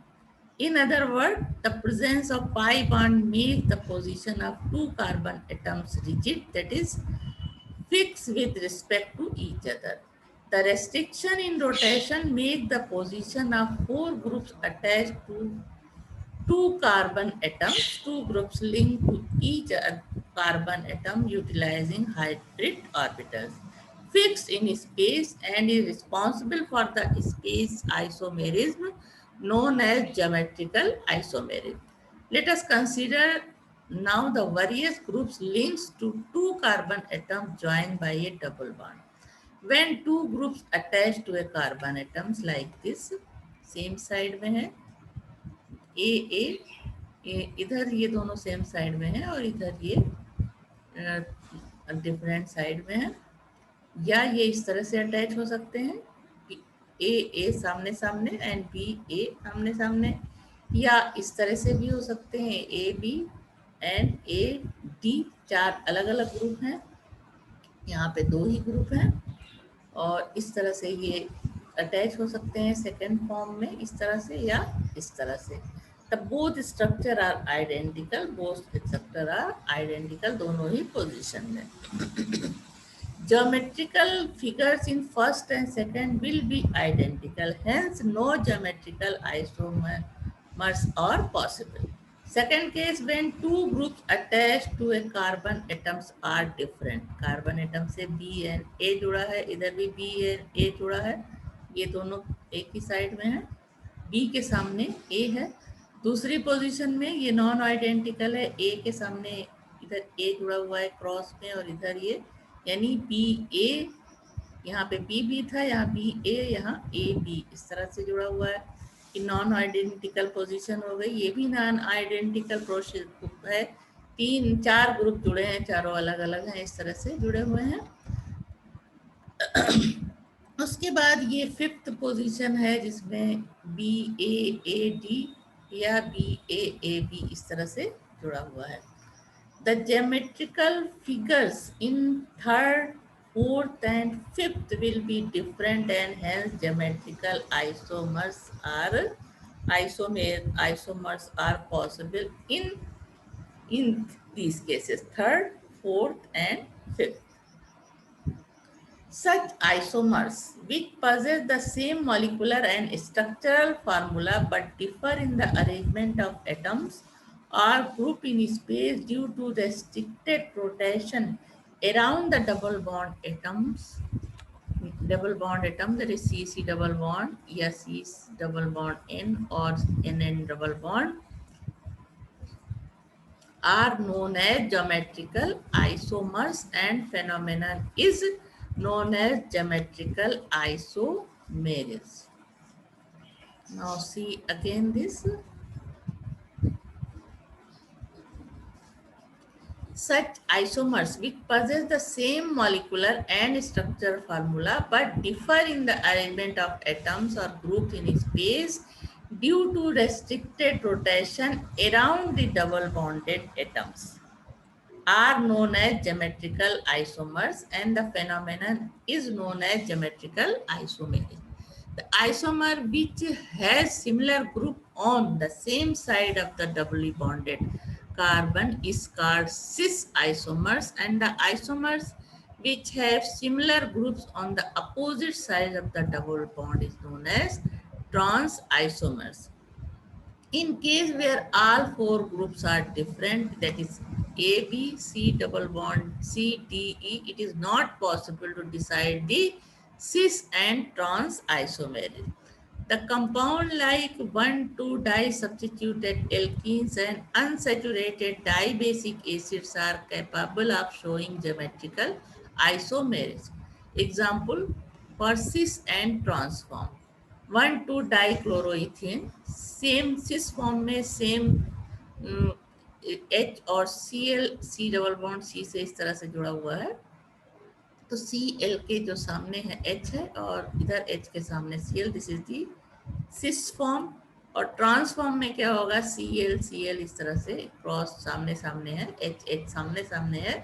In other words, the presence of pi bond makes the position of two carbon atoms rigid, that is, fixed with respect to each other. The restriction in rotation makes the position of 4 groups attached to 2 carbon atoms, 2 groups linked to each carbon atom utilizing hybrid orbitals, fixed in space and is responsible for the space isomerism known as geometrical isomerism. Let us consider now the various groups links to 2 carbon atoms joined by a double bond. When 2 groups attached to a carbon atoms like this, same side में है A, इधर ये दोनों same side में है और इधर ये डिफरेंट साइड में है, या ये इस तरह से अटैच हो सकते हैं, ए सामने सामने एंड बी सामने सामने, या इस तरह से भी हो सकते हैं AB एंड AD. 4 अलग अलग ग्रुप हैं, यहाँ पे 2 ही ग्रुप हैं, और इस तरह से ये अटैच हो सकते हैं सेकेंड फॉर्म में, इस तरह से या इस तरह से. तब बोथ स्ट्रक्चर आर आइडेंटिकल, दोनों ही पोजीशन में. Geometrical figures in first and second will be identical. Hence, no geometrical isomer isomers are possible. Second case, when two groups attached to a carbon atoms are different. Carbon atom से B and A जुड़ा है, इधर भी B and A जुड़ा है, ये दोनों एक ही साइड में है, B के सामने A है. दूसरी पोजीशन में ये नॉन आइडेंटिकल है, A के सामने इधर A जुड़ा हुआ है क्रॉस में और इधर ये, यानी बी ए, यहाँ पे बी बी था, यहाँ बी ए, यहाँ ए बी, इस तरह से जुड़ा हुआ है कि नॉन आइडेंटिकल पोजीशन हो गई. ये भी नॉन आइडेंटिकल प्रोसेस है, तीन चार ग्रुप जुड़े हैं, चारों अलग अलग हैं, इस तरह से जुड़े हुए हैं. उसके बाद ये फिफ्थ पोजीशन है जिसमें बी ए डी या बी ए बी इस तरह से जुड़ा हुआ है. The geometrical figures in third, fourth and fifth will be different and hence geometrical isomers are possible in these cases, third, fourth and fifth. Such isomers which possess the same molecular and structural formula but differ in the arrangement of atoms are grouped in space due to restricted rotation around the double bond atoms, that is CC double bond, या C double bond N or NN double bond, are known as geometrical isomers and phenomenon is known as geometrical isomerism. Now see again this. Such isomers which possess the same molecular and structural formula but differ in the arrangement of atoms or grouped in space due to restricted rotation around the double bonded atoms are known as geometrical isomers and the phenomenon is known as geometrical isomerism. The isomer which has similar group on the same side of the doubly bonded carbon is called cis isomers, and the isomers which have similar groups on the opposite side of the double bond is known as trans isomers. In case where all four groups are different, that is A, B, C double bond, C, D, E, it is not possible to decide the cis and trans isomerism. The compound like 1,2 disubstituted alkenes and unsaturated dibasic acids are capable of showing geometrical isomerism. Example for cis and trans form. 1,2 dichloroethane same cis form में same H और C double bond C से इस तरह से जुड़ा हुआ है, तो Cl के जो सामने है H है और इधर H के सामने Cl, this is the cis form. और ट्रांस फॉर्म में क्या होगा, Cl इस तरह से क्रॉस सामने सामने है, H सामने सामने है,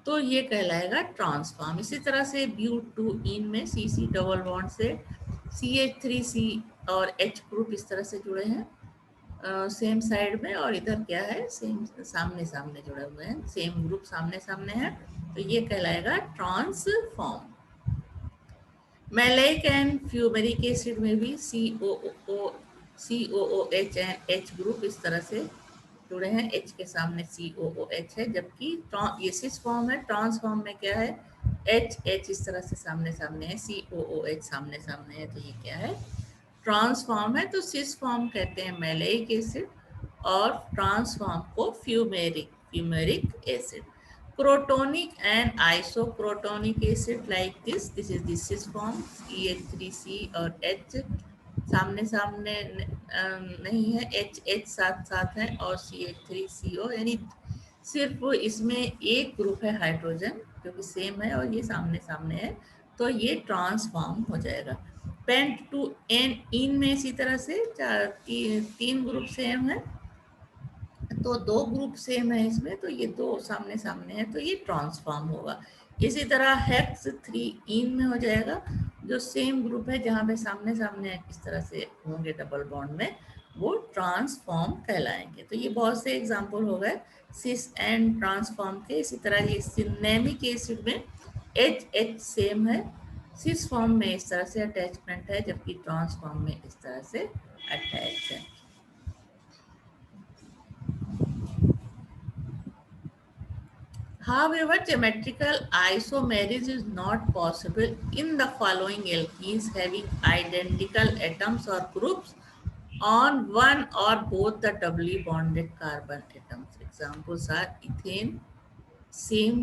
तो ये कहलाएगा ट्रांसफॉर्म. इसी तरह से ब्यूटूइन में C डबल बॉन्ड से CH3C और H ग्रुप इस तरह से जुड़े हैं सेम साइड में, और इधर क्या है, सेम सामने सामने जुड़े हुए हैं, सेम ग्रुप सामने सामने है, तो ये कहलाएगा transform. Maleic and fumaric acid में भी COOH एंड H ग्रुप इस तरह से जुड़े हैं, H के सामने COOH है, जबकि ये सिस फॉर्म है. ट्रांसफॉर्म में क्या है, H इस तरह से सामने सामने है, COOH सामने सामने है, तो ये क्या है, ट्रांसफॉर्म है. तो सिस फॉर्म कहते हैं मैलेइक एसिड और ट्रांसफॉर्म को fumaric acid. Protonic and isocrotonic acid like this is the cis form, CH3C और H सामने सामने नहीं है, H साथ साथ है और CH3CO, यानी सिर्फ इसमें एक ग्रुप है हाइड्रोजन जो कि सेम है और ये सामने सामने है, तो ये ट्रांसफॉर्म हो जाएगा. पेंट टू एन इन में इसी तरह से तीन ग्रुप सेम है, तो दो ग्रुप सेम है इसमें, तो ये दो सामने सामने है, तो ये ट्रांसफॉर्म होगा. इसी तरह हेक्स 3 इन में हो जाएगा, जो सेम ग्रुप है जहाँ पे सामने सामने इस तरह से होंगे डबल बॉन्ड में, वो ट्रांसफॉर्म कहलाएंगे. तो ये बहुत से एग्जांपल हो गए सिस एंड ट्रांसफॉर्म के. इसी तरह ये सिनेमिक एसिड में H सेम है, सिस फॉर्म में इस तरह से अटैचमेंट है, जबकि ट्रांसफॉर्म में इस तरह से अटैच है. However, geometrical isomerism is not possible in the following alkenes having identical atoms or groups on one or both the doubly bonded carbon atoms. Examples are ethane, same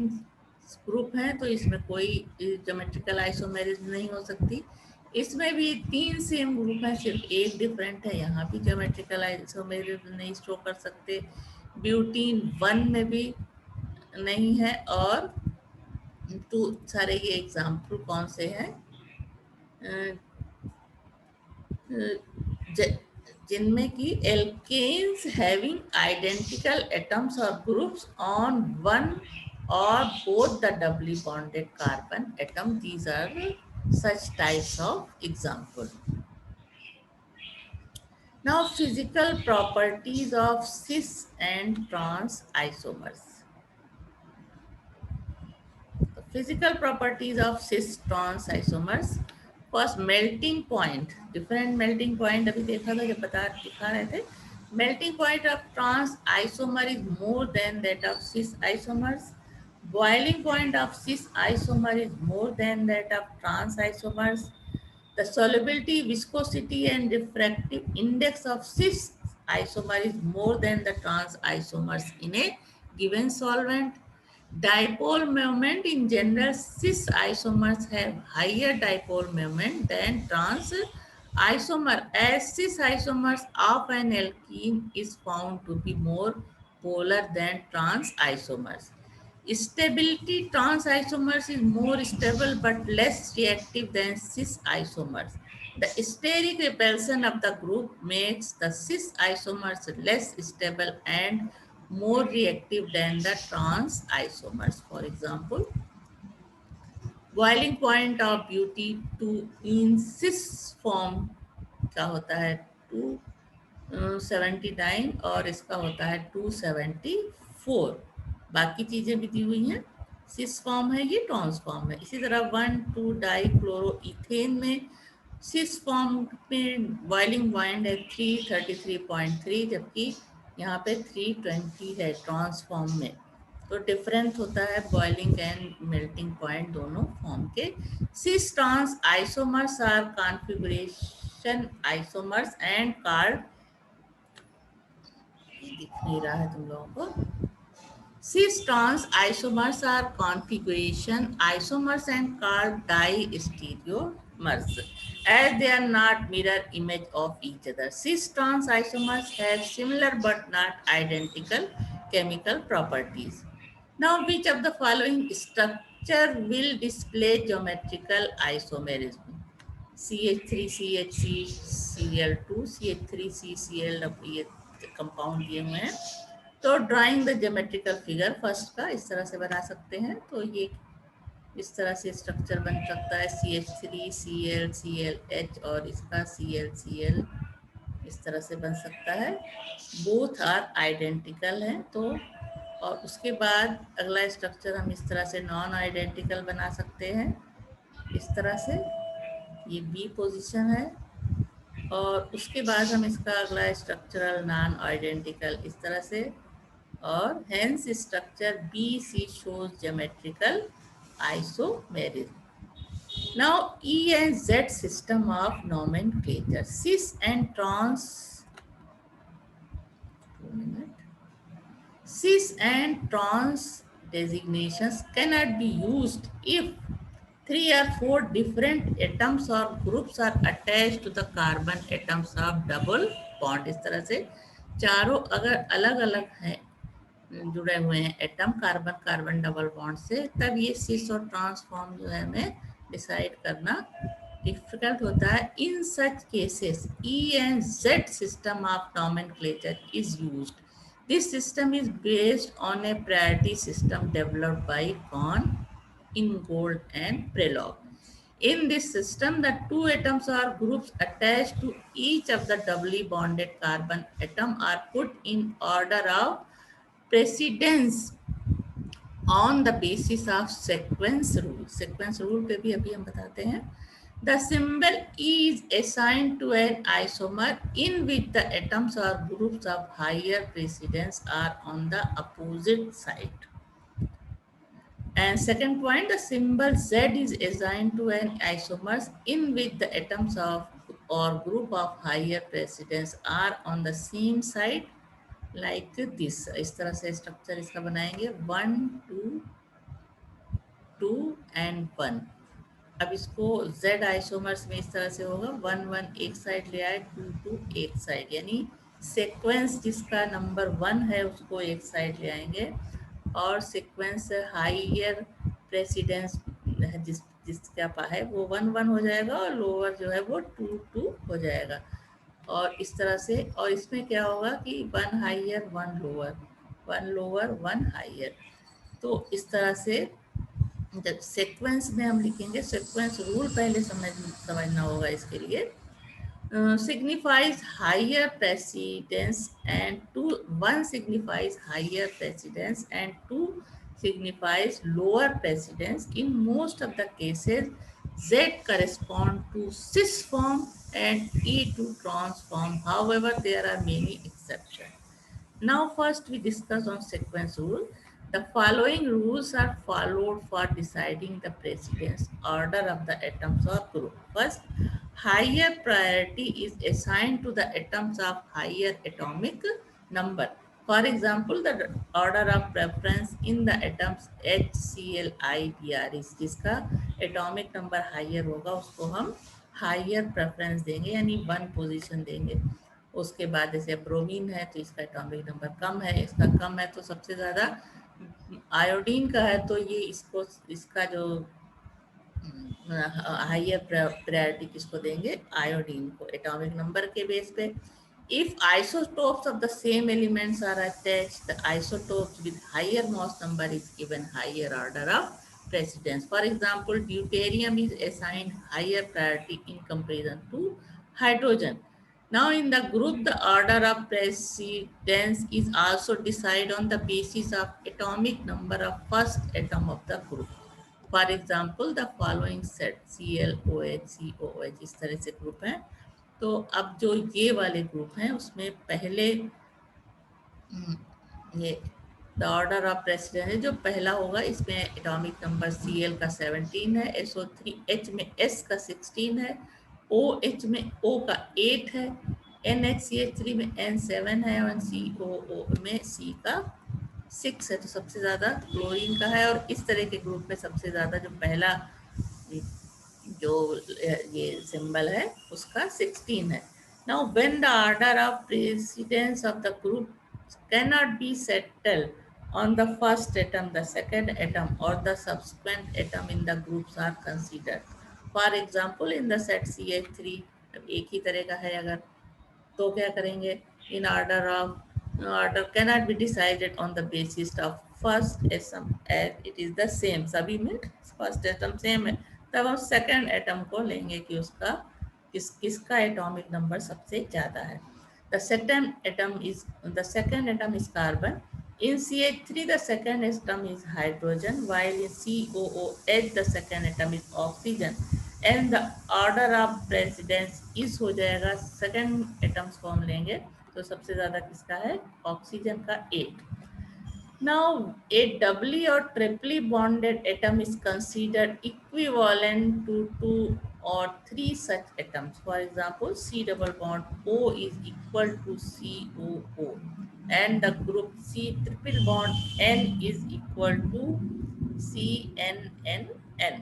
group है तो इसमें कोई geometrical isomerism नहीं हो सकती। इसमें भी 3 same group है, सिर्फ एक डिफरेंट है, यहाँ भी ज्योमेट्रिकल आइसोमेरिज्म नहीं शो कर सकते। ब्यूटीन 1 में भी नहीं है। और तो सारे ये एग्जाम्पल कौन से हैं जिनमें कि एल्केन्स हैविंग आइडेंटिकल एटम्स और groups on one or both the doubly bonded carbon atom. These are such types of example. Now physical properties of cis and trans isomers. The physical properties of cis trans isomers. First, melting point. Different melting point अभी देखा था जब दिखा रहे थे। Melting point of trans isomer is more than that of cis isomers. Boiling point of cis isomer is more than that of trans isomers. The solubility, viscosity, and refractive index of cis isomer is more than the trans isomers in a given solvent. Dipole moment in general, cis isomers have higher dipole moment than trans isomer, as cis isomers of an alkene is found to be more polar than trans isomers. Stability, trans isomers is more stable but less reactive than cis isomers. The steric repulsion of the group makes the cis isomers less stable and more reactive than the trans isomers. For example, boiling point of beauty to in cis form का होता है 279 और इसका होता है 274। बाकी चीजें भी दी हुई हैं। सिस फॉर्म है, ये ट्रांस फॉर्म है। इसी तरह 1,2 डाई क्लोरो इथेन में सिस फॉर्म में बॉइलिंग पॉइंट है 333.3, जबकि यहाँ पे 320 है ट्रांस फॉर्म में। तो डिफरेंस होता है बॉइलिंग एंड मेल्टिंग पॉइंट दोनों फॉर्म के। Cis trans isomers are configuration isomers and card, दिख नहीं रहा है तुम लोगों को। Cis trans isomers are configuration isomers and called diastereomers, as they are not mirror image of each other. Cis trans isomers have similar but not identical chemical properties. Now, which of the following structure will display geometrical isomerism? CH3 CHC Cl2 CH3 CCl, ये compound दिए हुए हैं। तो drawing the geometrical figure first का इस तरह से बना सकते हैं। तो ये इस तरह से स्ट्रक्चर बन सकता है CH3 Cl ClH और इसका ClCl, इस तरह से बन सकता है। बोथ आर आइडेंटिकल हैं। तो और उसके बाद अगला स्ट्रक्चर हम इस तरह से नॉन आइडेंटिकल बना सकते हैं, इस तरह से। ये बी पोजीशन है। और उसके बाद हम इसका अगला स्ट्रक्चरल नॉन आइडेंटिकल इस तरह से, और hence structure BC shows geometrical isomerism. Now E and Z system of nomenclature. Cis and trans, cis and trans designations cannot be used if 3 or 4 different atoms or groups are attached to the carbon atoms of double bond. इस तरह से चारों अगर अलग अलग हैं, जुड़े हुए हैं atom carbon carbon double bond से, तब ये सिस और ट्रांसफॉर्म जो है हमें डिसाइड करना डिफिकल्ट होता है। In such cases E and Z system of nomenclature is used. This system is based on a priority system developed by Kohn, Ingold and Prelog. In this system, the two atoms or groups attached to each of the doubly bonded carbon atom are put in order of precedence on the basis of sequence rule. Sequence rule पे भी अभी हम बताते हैं। The symbol E is assigned to an isomer in which the atoms or groups of higher precedence are on the opposite side. And second point, the symbol Z is assigned to an isomers in which the atoms of or group of higher precedence are on the same side like this. इस तरह से structure इसका बनाएंगे 1 2 2 and 1. अब इसको Z isomers में इस तरह से होगा 1 1 एक साइड ले आए 2 2 एक साइड, यानी सीक्वेंस जिसका नंबर 1 है उसको एक साइड ले आएंगे और सीक्वेंस हाइयर प्रेसिडेंस जिस जिसका पा है वो 1 1 हो जाएगा और लोअर जो है वो 2 2 हो जाएगा. और इस तरह से, और इसमें क्या होगा कि 1 हाइयर 1 लोअर 1 लोअर 1 हाइयर. तो इस तरह से जब सीक्वेंस में हम लिखेंगे, सीक्वेंस रूल पहले समझना होगा इसके लिए. Signifies higher precedence and two, one signifies higher precedence and two signifies lower precedence. In most of the cases, Z correspond to cis form and E to trans form. However, there are many exceptions. Now first we discuss on sequence rule. The following rules are followed for deciding the precedence order of the atoms or group. First, higher priority is assigned to the atoms of higher atomic number. For example, the order of preference in the atoms HCl, IBr is जिसका atomic number higher होगा उसको हम higher preference देंगे, यानी 1 position देंगे. उसके बाद जैसे ब्रोमीन है तो इसका एटॉमिक नंबर कम है, इसका कम है तो सबसे ज़्यादा आयोडीन का है तो ये इसको इसका जो हाइयर प्रायोरिटी किसको देंगे, आयोडीन को, एटॉमिक नंबर के बेस पे. If isotopes of the same elements are attached, the isotopes with higher mass number is given higher order of precedence. For example, deuterium is assigned higher priority in comparison to hydrogen. Now in the group, the order of precedence is also decided on the basis of atomic number of first atom of the group. For example, the following set Cl, OH, COOH इस तरह से group हैं. तो अब जो ये वाले group हैं उसमें पहले ये द ऑर्डर ऑफ प्रेसिडेंस है, जो पहला होगा इसमें एटॉमिक नंबर Cl का 17 है, SO3H में S का 16 है, OH में O का 8 है, NHCH3 में N7 है और COO में C का 6 है. तो सबसे ज़्यादा क्लोरीन का है और इस तरह के ग्रुप में सबसे ज़्यादा जो पहला जो ये सिंबल है उसका 16 है. Now when the order of precedence of the group cannot be settled on the first atom, the second atom or the subsequent atom in the groups are considered. For example, in the set CH3 एक ही तरह का है अगर तो क्या करेंगे, in order cannot be decided on the basis of first atom as it is the same, सभी में first atom same है, तब हम second atom को लेंगे कि उसका किसका एटॉमिक नंबर सबसे ज़्यादा है. The second atom is carbon. In CH3, the second atom is hydrogen, while in COOH, the second atom is oxygen. And the order of precedence is हो जाएगा, second atoms को हम लेंगे तो सबसे ज़्यादा किसका है, ऑक्सीजन का 8. Now, a doubly or triply bonded atom is considered equivalent to 2 or 3 such atoms. For example, C double bond O is equal to COO and the group C triple bond N is equal to CNNN.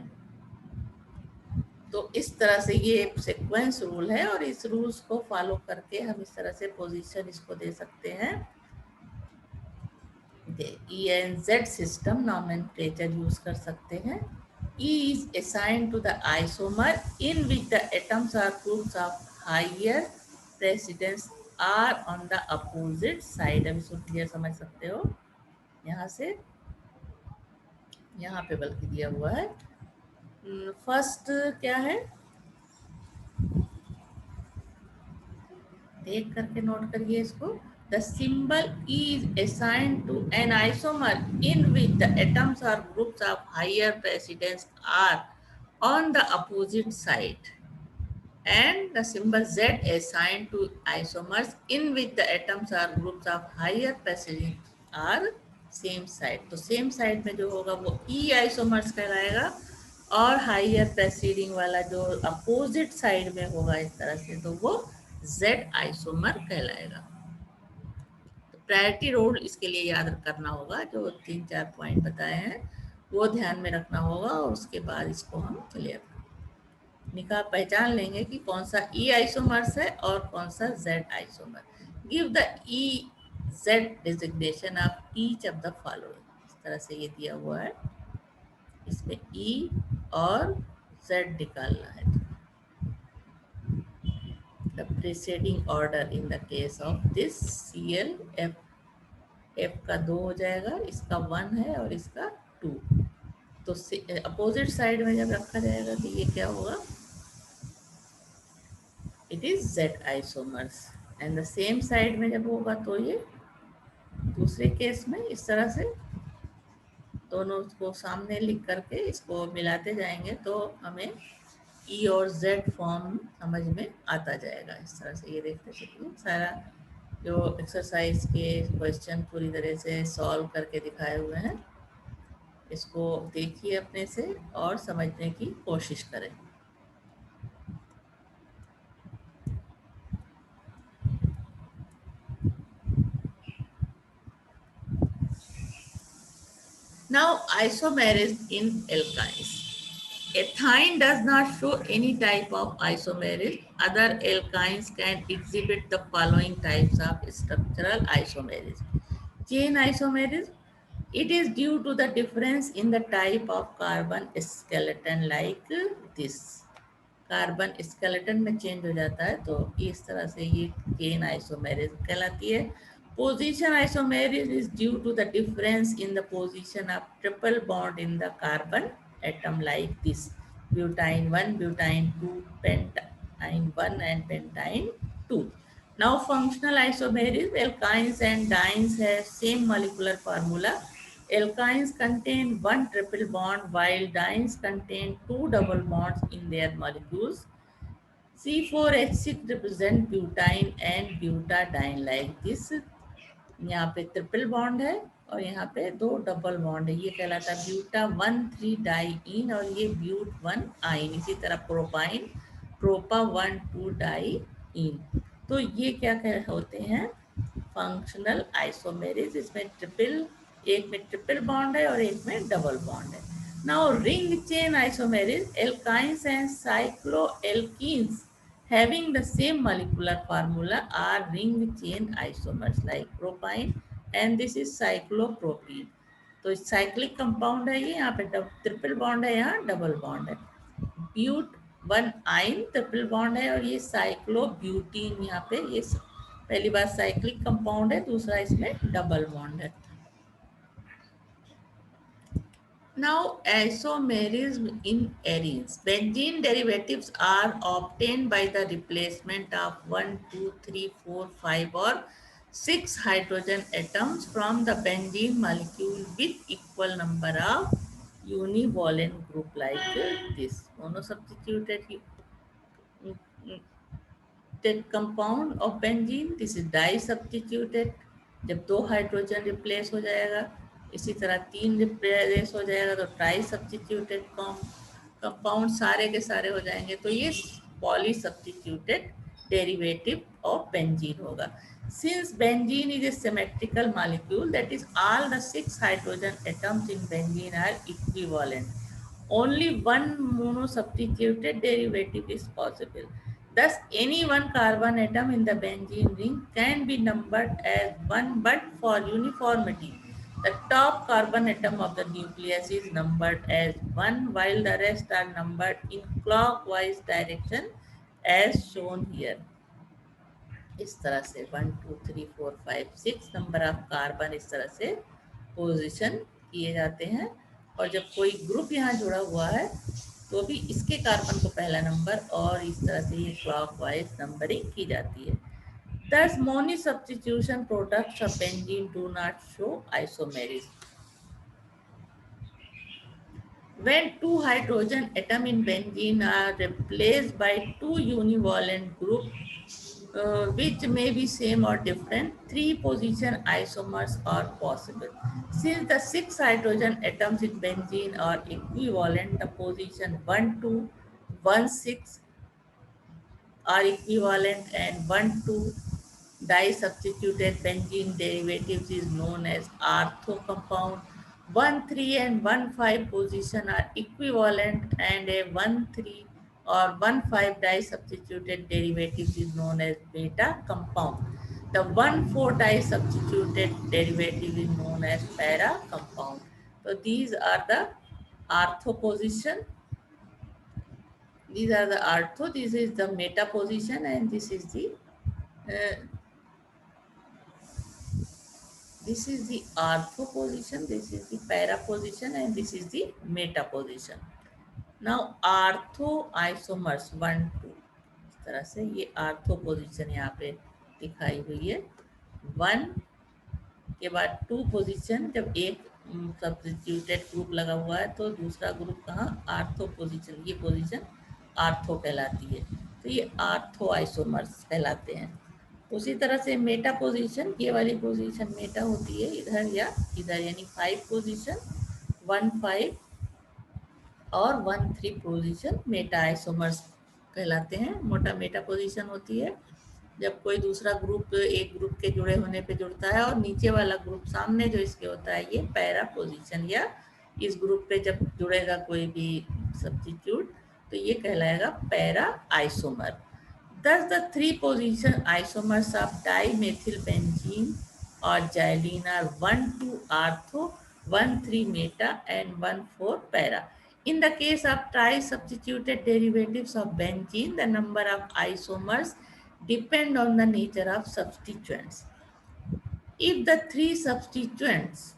तो इस तरह से ये एक sequence rule है और इस rules को फॉलो करके हम इस तरह से पोजीशन इसको दे सकते हैं. E and Z system nomenclature use कर सकते हैं. E is assigned to the isomer in which the atoms or groups of higher precedence are on the opposite side. अब इसको क्लियर समझ सकते हो, यहाँ से यहाँ पे बल्कि दिया हुआ है. फर्स्ट क्या है देख करके नोट करिए इसको. The symbol E is assigned to an isomer in which the atoms or groups of higher precedence are on the opposite side. And the symbol Z assigned to isomers in which the atoms or groups of higher precedence are same side, तो same side में जो होगा वो ई isomers कहलाएगा, और higher प्रेसीडिंग वाला जो opposite side में होगा इस तरह से, तो वो जेड आइसोमर कहलाएगा। तो प्रायोरिटी रोल इसके लिए याद करना होगा, जो 3-4 पॉइंट बताए हैं वो ध्यान में रखना होगा, और उसके बाद इसको हम क्लियर निकाल पहचान लेंगे कि कौन सा ई आइसोमर्स है और कौन सा Z isomer. Give the E Z designation of each of the following, इस तरह से ये दिया हुआ है, इसमें ई और जेड निकालना है। The preceding order in the case of this C L F, F का 2 हो जाएगा, इसका 1 है और इसका 2। तो अपोजिट साइड में जब रखा जाएगा तो ये क्या होगा, it is Z isomers. And the same side में जब होगा तो ये दूसरे केस में इस तरह से दोनों को सामने लिख करके इसको मिलाते जाएंगे तो हमें ई और जेड फॉर्म समझ में आता जाएगा। इस तरह से ये देखते चलिए, सारा जो एक्सरसाइज के क्वेश्चन पूरी तरह से सॉल्व करके दिखाए हुए हैं, इसको देखिए अपने से और समझने की कोशिश करें। Now, isomerism in alkynes. Ethine does not show any type of isomerism. Other alkynes can exhibit the following types of structural isomerism. Chain isomerism. It is due to the difference in the type of carbon skeleton like this. Carbon skeleton में change हो जाता है, तो इस तरह से ये chain isomerism कहलाती है। Position isomerism is due to the difference in the position of triple bond in the carbon atom like this, butyne 1, butyne 2, pentyne 1 and pentyne 2. Now functional isomerism, alkynes and dienes have same molecular formula. Alkynes contain one triple bond while dienes contain two double bonds in their molecules. C4H6 represent butane and butadiene like this. यहाँ पे triple bond है और यहाँ पे 2 double bond है, ये कहलाता है ब्यूटा 1,3 डाईइन, और ये ब्यूट 1 आइन। इसी तरह प्रोपाइन, प्रोपा 1,2 डाईइन। तो ये क्या कह होते हैं, फंक्शनल आइसोमेरिज। इसमें ट्रिपल, एक में ट्रिपल बॉन्ड है और एक में डबल बॉन्ड है। Now ring chain isomerism, alkynes and cycloalkenes having the same molecular formula are ring chain isomers like propine, and this is cyclopropene. तो साइक्लिक कंपाउंड है ये, यहाँ पे ट्रिपल बॉन्ड है, यहाँ डबल बॉन्ड है। ब्यूट 1 आइन ट्रिपल बॉन्ड है, और ये साइक्लोब्यूटीन, यहाँ पे ये पहली बार साइक्लिक कंपाउंड है, दूसरा इसमें डबल बॉन्ड है। Now, isomerism in arenes. Benzene derivatives are obtained by the replacement of 1, 2, 3, 4, 5 or 6 hydrogen atoms from the benzene molecule with equal number of univalent group like this. Monosubstituted compound of benzene, this is disubstituted, जब 2 hydrogen replace हो जाएगा, इसी तरह 3 replace हो जाएगा तो try substituted compound सारे के सारे हो जाएंगे, तो ये polysubstituted derivative of benzene होगा। Since benzene is a symmetrical molecule, that is all the 6 hydrogen atoms in benzene are equivalent, only one monosubstituted derivative is possible. Thus, any one carbon atom in the benzene ring can be numbered as 1, but for uniformity, the top carbon atom of the nucleus is numbered as 1, while the rest are numbered in clockwise direction as shown here. इस तरह से 1, 2, 3, 4, 5, 6 number of carbon इस तरह से position किए जाते हैं, और जब कोई ग्रुप यहाँ जुड़ा हुआ है तो भी इसके कार्बन को पहला नंबर, और इस तरह से ये क्लॉकवाइज नंबरिंग की जाती है। Thus, moni substitution products of benzene do not show isomerism. When 2 hydrogen atom in benzene are replaced by 2 univalent group which may be same or different. Three position isomers are possible. Since the six hydrogen atoms in benzene are equivalent, the position 1, 2, 1, 6 are equivalent, and 1, 2 disubstituted benzene derivatives is known as ortho compound. 1, 3 and 1, 5 position are equivalent, and a 1, 3 or 1, 5 disubstituted derivatives is known as beta compound. The 1, 4 disubstituted derivative is known as para compound. So these are the ortho position. These are the ortho. This is the meta position, and uh, this is the ortho position, this is the para position, and this is the meta position. Now ortho isomers 1, 2 इस तरह से ये ortho position यहाँ पे दिखाई हुई है. 1 के बाद 2 पोजीशन, जब एक सब्स्टिट्यूटेड ग्रुप लगा हुआ है तो दूसरा ग्रुप कहाँ, आर्थो पोजीशन, ये पोजीशन आर्थो कहलाती है. तो ये आर्थो आइसोमर्स कहलाते हैं. उसी तरह से मेटा पोजीशन, ये वाली पोजीशन मेटा होती है इधर या इधर, यानी 5 पोजीशन 1, 5 और 1, 3 पोजीशन मेटा आइसोमर्स कहलाते हैं. मोटा मेटा पोजीशन होती है जब कोई दूसरा ग्रुप एक ग्रुप के जुड़े होने पे जुड़ता है और नीचे वाला ग्रुप सामने जो इसके होता है, ये पैरा पोजीशन, या इस ग्रुप पे जब जुड़ेगा कोई भी सब्स्टिट्यूट तो ये कहलाएगा para isomer. Thus, the three position isomers of dimethylbenzene or xylene are 1, 2 ortho, 1, 3 meta, and 1, 4 para. In the case of tri-substituted derivatives of benzene, the number of isomers depend on the nature of substituents. If the three substituents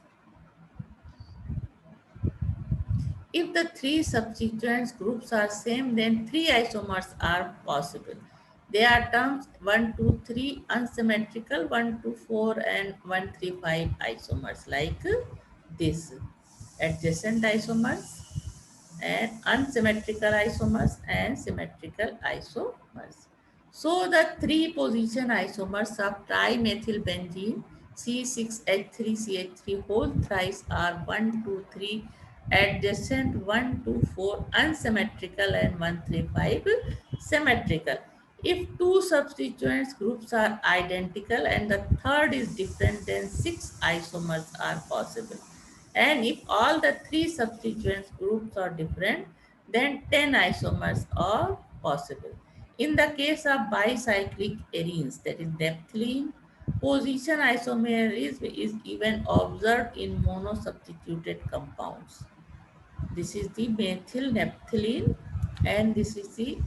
If the three substituents groups are same, then three isomers are possible. They are termed 1, 2, 3 unsymmetrical, 1, 2, 4 and 1, 3, 5 isomers like this. Adjacent isomers and unsymmetrical isomers and symmetrical isomers. So the three position isomers of trimethylbenzene C6H3CH3 whole thrice are 1, 2, 3 adjacent, 1, 2, 4 unsymmetrical and 1, 3, 5 symmetrical. If two substituents groups are identical and the third is different, then 6 isomers are possible. And if all the three substituents groups are different, then 10 isomers are possible. In the case of bicyclic arenes, that is naphthalene, position isomerism is even observed in monosubstituted compounds. This is the methyl naphthalene, and this is the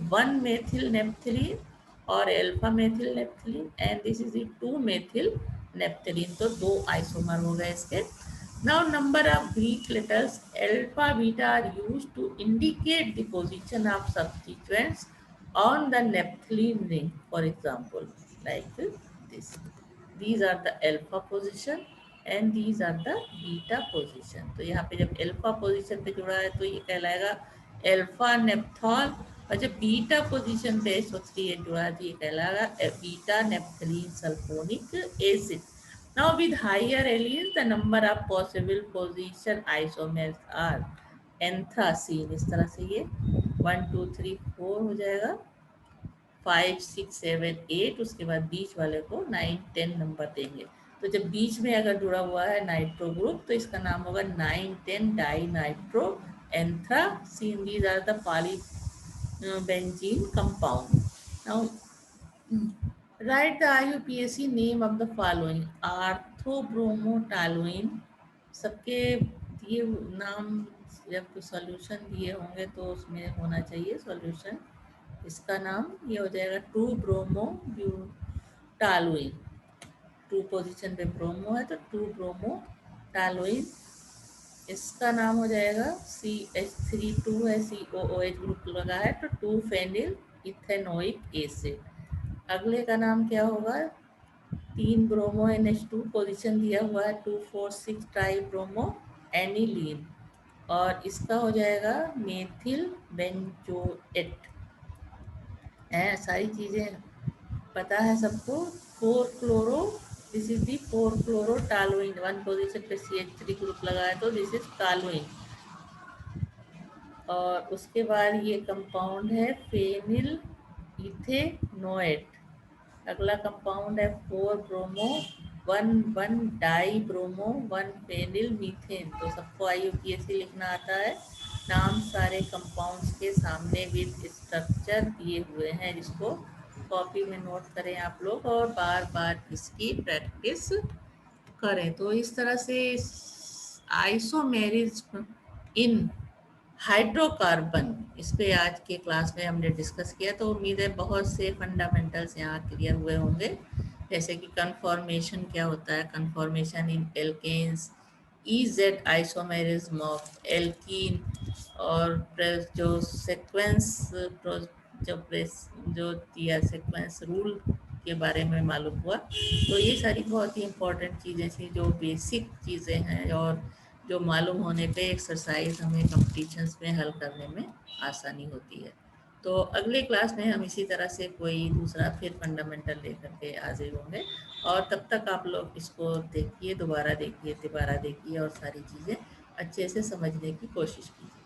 1 methyl naphthalene or alpha methyl naphthalene, and this is the 2 methyl naphthalene. तो दो isomer हो गए इसके. Now number of Greek letters alpha beta are used to indicate the position of substituents on the naphthalene ring. For example, like this. These are the alpha position and these are the beta position. तो यहाँ पे जब alpha position पे जुड़ा है तो ये कहलाएगा alpha नेप्थॉल, और जब beta position पे SO3 जुड़ा है तो ये कहलाएगा beta naphthalene sulfonic acid. Now with higher alleles, the number of possible position isomers are anthracene. इस तरह से ये 1, 2, 3, 4 हो जाएगा, 5, 6, 7, 8, उसके बाद बीच वाले को 9, 10 नंबर देंगे. तो जब बीच में अगर जुड़ा हुआ है नाइट्रो ग्रुप तो इसका नाम होगा 9, 10 dinitro anthracene. These are the polybenzene compound. Now write the IUPAC name of the following. Orthobromotoluene, सबके दिए नाम जब सॉल्यूशन दिए होंगे तो उसमें होना चाहिए सॉल्यूशन. इसका नाम ये हो जाएगा 2 ब्रोमो ब्यूटालोइन. 2 पोजीशन पे ब्रोमो है तो 2 ब्रोमो टालोइन. इसका नाम हो जाएगा CH3 2 है, COOH ग्रुप लगा है तो 2 फेनिल इथेनोइक एसिड. अगले का नाम क्या होगा, 3 ब्रोमो NH2 पोजीशन दिया हुआ है 2, 4, 6 ट्राई ब्रोमो एनिलीन, और इसका हो जाएगा मेथिल बेंजोएट. सारी चीज़ें पता है सबको, 4 chloro, this is the 4 chloro toluene, 1 position पे CH3 ग्रुप लगा है तो दिस इज टालुइन। और उसके बाद ये कंपाउंड है फेनिल इथेनोएट। अगला कंपाउंड है 4 bromo 1 di bromo 1 phenyl methane. तो सबको IUPAC लिखना आता है। नाम सारे कंपाउंड्स के सामने विद स्ट्रक्चर दिए हुए हैं, जिसको कॉपी में नोट करें आप लोग और बार बार इसकी प्रैक्टिस करें। तो इस तरह से आइसोमेरिज्म इन हाइड्रोकार्बन, इस पे आज के क्लास में हमने डिस्कस किया। तो उम्मीद है बहुत से फंडामेंटल्स यहाँ क्लियर हुए होंगे, जैसे कि कन्फॉर्मेशन क्या होता है, conformation in alkanes, EZ isomerism of alkene, और जो सीक्वेंस जो दिया सीक्वेंस रूल के बारे में मालूम हुआ। तो ये सारी बहुत ही इम्पोर्टेंट चीज़ें थी, जो बेसिक चीज़ें हैं और जो मालूम होने पे एक्सरसाइज हमें कॉम्पिटिशन्स में हल करने में आसानी होती है। तो अगले क्लास में हम इसी तरह से कोई दूसरा फिर फंडामेंटल लेकर के हाजिर होंगे। और तब तक आप लोग इसको देखिए, दोबारा देखिए, तिबारा देखिए और सारी चीज़ें अच्छे से समझने की कोशिश कीजिए।